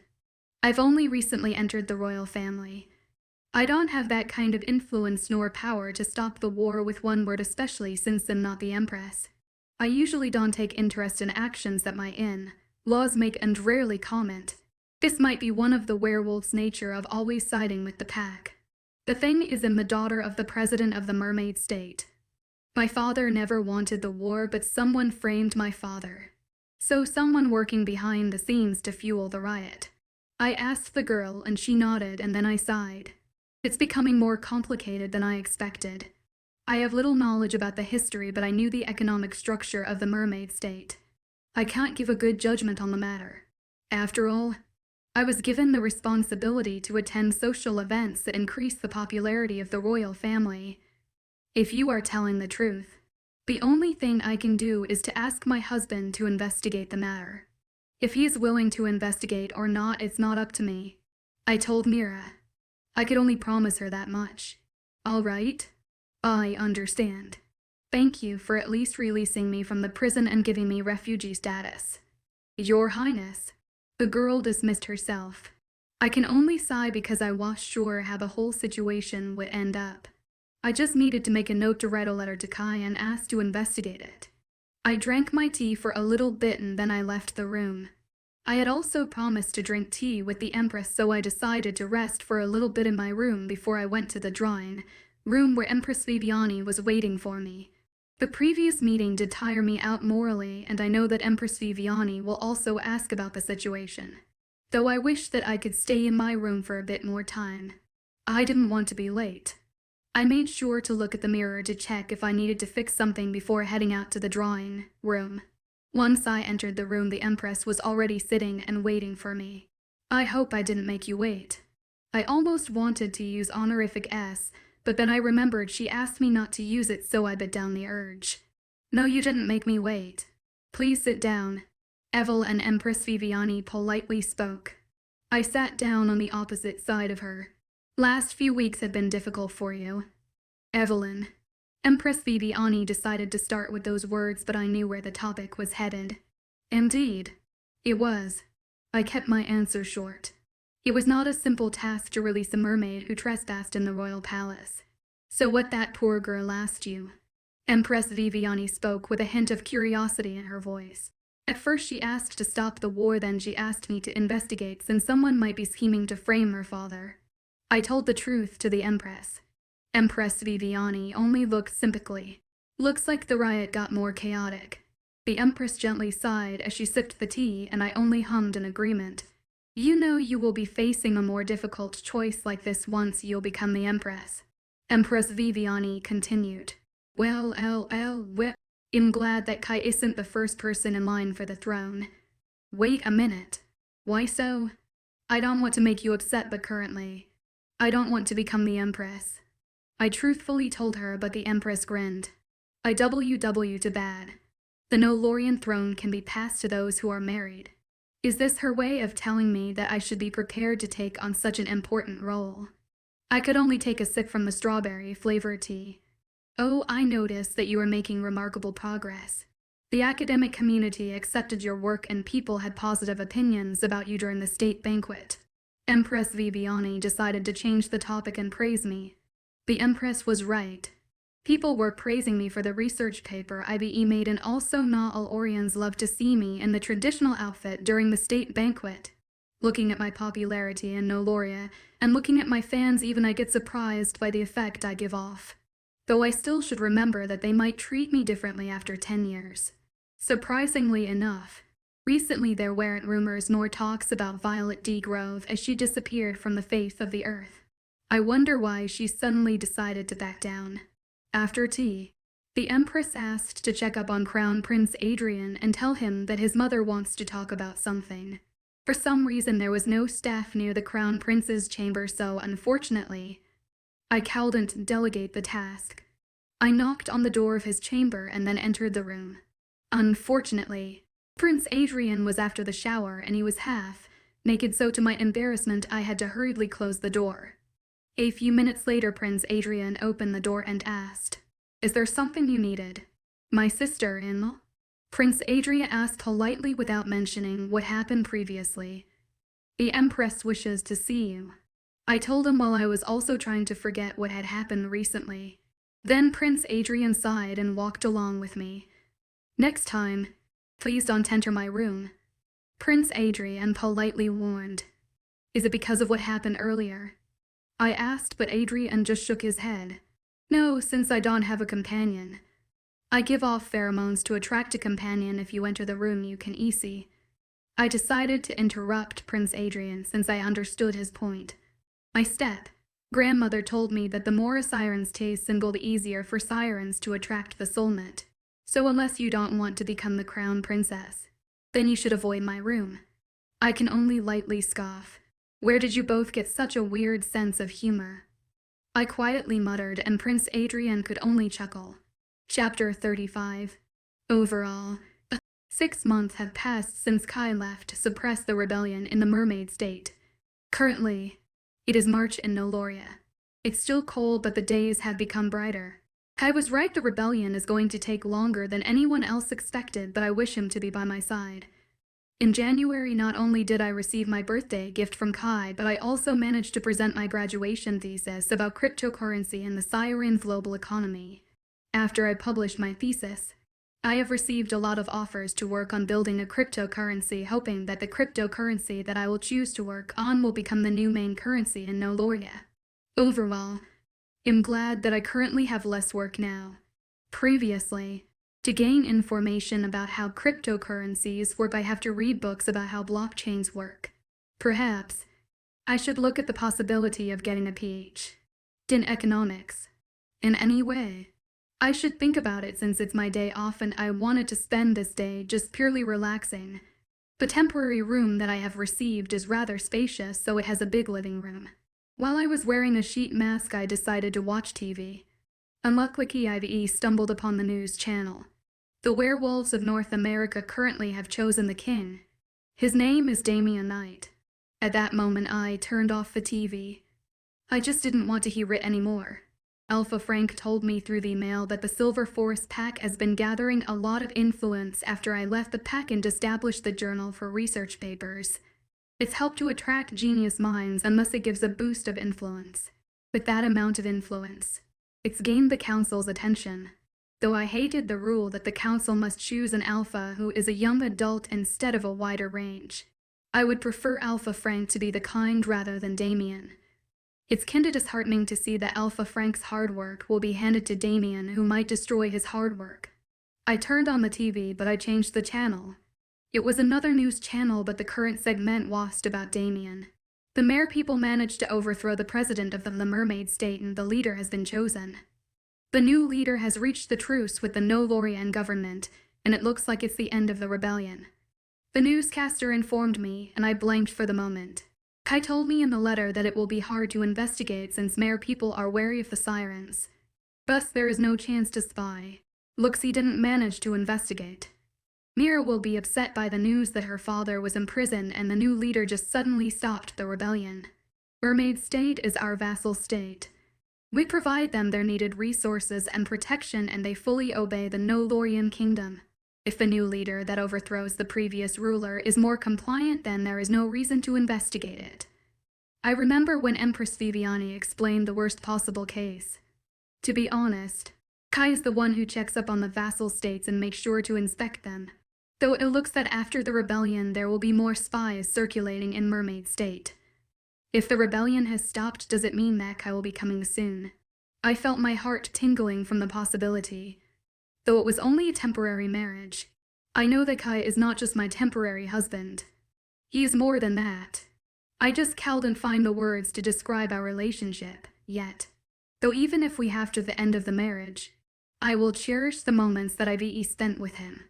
Speaker 1: I've only recently entered the royal family. I don't have that kind of influence nor power to stop the war with one word, especially since I'm not the Empress. I usually don't take interest in actions that my in-laws make and rarely comment. This might be one of the werewolf's nature of always siding with the pack. The thing is, I'm the daughter of the president of the mermaid state. My father never wanted the war, but someone framed my father. So someone working behind the scenes to fuel the riot. I asked the girl and she nodded, and then I sighed. It's becoming more complicated than I expected. I have little knowledge about the history, but I knew the economic structure of the mermaid state. I can't give a good judgment on the matter. After all, I was given the responsibility to attend social events that increase the popularity of the royal family. If you are telling the truth, the only thing I can do is to ask my husband to investigate the matter. If he is willing to investigate or not, it's not up to me. I told Mira. I could only promise her that much. All right. I understand. Thank you for at least releasing me from the prison and giving me refugee status. Your Highness. The girl dismissed herself. I can only sigh because I was sure how the whole situation would end up. I just needed to make a note to write a letter to Kai and ask to investigate it. I drank my tea for a little bit and then I left the room. I had also promised to drink tea with the Empress, so I decided to rest for a little bit in my room before I went to the drawing room where Empress Viviani was waiting for me. The previous meeting did tire me out morally, and I know that Empress Viviani will also ask about the situation. Though I wish that I could stay in my room for a bit more time. I didn't want to be late. I made sure to look at the mirror to check if I needed to fix something before heading out to the drawing room. Once I entered the room, the Empress was already sitting and waiting for me. I hope I didn't make you wait. I almost wanted to use honorific S, but then I remembered she asked me not to use it, so I bit down the urge. No, you didn't make me wait. Please sit down. Evel and Empress Viviani politely spoke. I sat down on the opposite side of her. Last few weeks had been difficult for you. Evelyn. Empress Viviani decided to start with those words, but I knew where the topic was headed. Indeed. It was. I kept my answer short. It was not a simple task to release a mermaid who trespassed in the royal palace. So what that poor girl asked you? Empress Viviani spoke with a hint of curiosity in her voice. At first she asked to stop the war, then she asked me to investigate since someone might be scheming to frame her father. I told the truth to the Empress. Empress Viviani only looked sympathetically. Looks like the riot got more chaotic. The Empress gently sighed as she sipped the tea, and I only hummed in agreement. You know you will be facing a more difficult choice like this once you'll become the Empress. Empress Viviani continued. Well, I'm glad that Kai isn't the first person in line for the throne. Wait a minute. Why so? I don't want to make you upset, but currently, I don't want to become the Empress. I truthfully told her, but the Empress grinned. IWW to bad. The Nolorian throne can be passed to those who are married. Is this her way of telling me that I should be prepared to take on such an important role? I could only take a sip from the strawberry-flavored tea. Oh, I noticed that you are making remarkable progress. The academic community accepted your work and people had positive opinions about you during the state banquet. Empress Viviani decided to change the topic and praise me. The Empress was right. People were praising me for the research paper IBE made, and also not all Orions loved to see me in the traditional outfit during the state banquet. Looking at my popularity in Noloria, and looking at my fans even, I get surprised by the effect I give off. Though I still should remember that they might treat me differently after 10 years. Surprisingly enough, recently there weren't rumors nor talks about Violet D. Grove as she disappeared from the face of the earth. I wonder why she suddenly decided to back down. After tea, the Empress asked to check up on Crown Prince Adrian and tell him that his mother wants to talk about something. For some reason there was no staff near the Crown Prince's chamber, so unfortunately, I couldn't delegate the task. I knocked on the door of his chamber and then entered the room. Unfortunately, Prince Adrian was after the shower and he was half naked, so to my embarrassment I had to hurriedly close the door. A few minutes later, Prince Adrian opened the door and asked, "Is there something you needed?" "My sister-in-law?" Prince Adrian asked politely without mentioning what happened previously. "The Empress wishes to see you," I told him while I was also trying to forget what had happened recently. Then Prince Adrian sighed and walked along with me. "Next time, please don't enter my room," Prince Adrian politely warned. "Is it because of what happened earlier?" I asked, but Adrian just shook his head. "No, since I don't have a companion. I give off pheromones to attract a companion. If you enter the room, you can easy." I decided to interrupt Prince Adrian since I understood his point. My grandmother told me that the more a siren's taste single, the easier for sirens to attract the soulmate. So unless you don't want to become the crown princess, then you should avoid my room. I can only lightly scoff. "Where did you both get such a weird sense of humor?" I quietly muttered, and Prince Adrian could only chuckle. Chapter 35. Overall, 6 months have passed since Kai left to suppress the rebellion in the mermaid state. Currently, it is March in Noloria. It's still cold, but the days have become brighter. Kai was right, the rebellion is going to take longer than anyone else expected, but I wish him to be by my side. In January, not only did I receive my birthday gift from Kai, but I also managed to present my graduation thesis about cryptocurrency and the siren global economy. After I published my thesis, I have received a lot of offers to work on building a cryptocurrency, hoping that the cryptocurrency that I will choose to work on will become the new main currency in Noloria. Overall, I'm glad that I currently have less work now. Previously, to gain information about how cryptocurrencies work, I have to read books about how blockchains work. Perhaps I should look at the possibility of getting a PhD in economics. In any way, I should think about it since it's my day off and I wanted to spend this day just purely relaxing. The temporary room that I have received is rather spacious, so it has a big living room. While I was wearing a sheet mask, I decided to watch TV. Unluckily, I stumbled upon the news channel. The werewolves of North America currently have chosen the king. His name is Damian Knight. At that moment, I turned off the TV. I just didn't want to hear it anymore. Alpha Frank told me through the email that the Silver Force Pact has been gathering a lot of influence after I left the pact and established the journal for research papers. It's helped to attract genius minds, and thus it gives a boost of influence. With that amount of influence, it's gained the council's attention. Though I hated the rule that the council must choose an alpha who is a young adult instead of a wider range. I would prefer Alpha Frank to be the kind rather than Damien. It's kinda disheartening to see that Alpha Frank's hard work will be handed to Damien, who might destroy his hard work. I turned on the TV, but I changed the channel. It was another news channel, but the current segment was about Damien. The Mare people managed to overthrow the president of the mermaid state and the leader has been chosen. The new leader has reached the truce with the Nolorian government, and it looks like it's the end of the rebellion. The newscaster informed me, and I blanked for the moment. Kai told me in the letter that it will be hard to investigate since Mare people are wary of the sirens. Thus, there is no chance to spy. Looks he didn't manage to investigate. Mira will be upset by the news that her father was imprisoned and the new leader just suddenly stopped the rebellion. Mermaid State is our vassal state. We provide them their needed resources and protection, and they fully obey the Nolorian kingdom. If the new leader that overthrows the previous ruler is more compliant, then there is no reason to investigate it. I remember when Empress Viviani explained the worst possible case. To be honest, Kai is the one who checks up on the vassal states and makes sure to inspect them. Though it looks that after the rebellion there will be more spies circulating in Mermaid State. If the rebellion has stopped, does it mean that Kai will be coming soon? I felt my heart tingling from the possibility. Though it was only a temporary marriage, I know that Kai is not just my temporary husband. He is more than that. I just can't find the words to describe our relationship, yet. Though even if we have to the end of the marriage, I will cherish the moments that I've spent with him.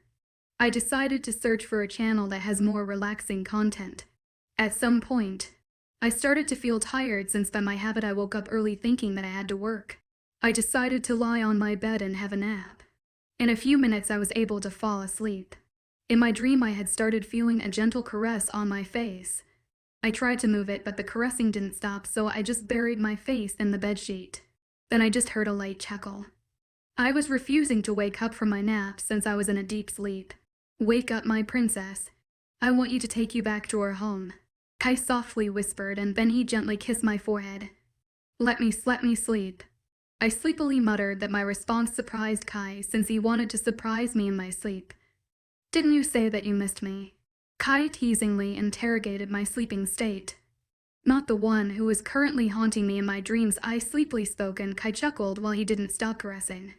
Speaker 1: I decided to search for a channel that has more relaxing content. At some point, I started to feel tired since by my habit I woke up early thinking that I had to work. I decided to lie on my bed and have a nap. In a few minutes I was able to fall asleep. In my dream I had started feeling a gentle caress on my face. I tried to move it, but the caressing didn't stop, so I just buried my face in the bedsheet. Then I just heard a light chuckle. I was refusing to wake up from my nap since I was in a deep sleep. "Wake up, my princess. I want you to take you back to our home," Kai softly whispered, and then he gently kissed my forehead. Let me sleep." I sleepily muttered that my response surprised Kai, since he wanted to surprise me in my sleep. "Didn't you say that you missed me?" Kai teasingly interrogated my sleeping state. "Not the one who is currently haunting me in my dreams," I sleepily spoke, and Kai chuckled while he didn't stop caressing.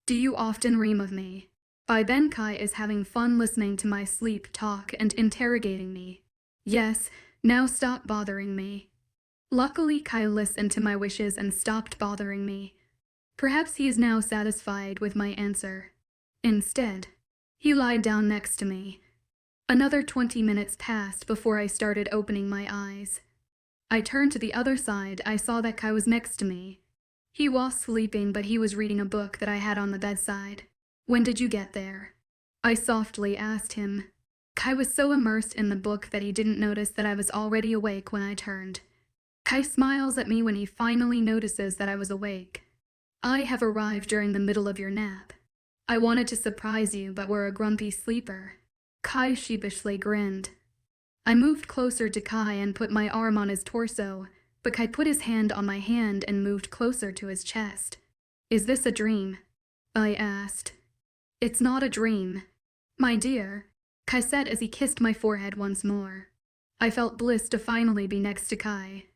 Speaker 1: "Do you often dream of me?" By then Kai is having fun listening to my sleep talk and interrogating me. "Yes, now stop bothering me." Luckily, Kai listened to my wishes and stopped bothering me. Perhaps he is now satisfied with my answer. Instead, he lied down next to me. Another 20 minutes passed before I started opening my eyes. I turned to the other side. I saw that Kai was next to me. He was sleeping, but he was reading a book that I had on the bedside. "When did you get there?" I softly asked him. Kai was so immersed in the book that he didn't notice that I was already awake when I turned. Kai smiles at me when he finally notices that I was awake. "I have arrived during the middle of your nap. I wanted to surprise you, but were a grumpy sleeper." Kai sheepishly grinned. I moved closer to Kai and put my arm on his torso, but Kai put his hand on my hand and moved closer to his chest. "Is this a dream?" I asked. "It's not a dream, my dear," Kai said as he kissed my forehead once more. I felt bliss to finally be next to Kai.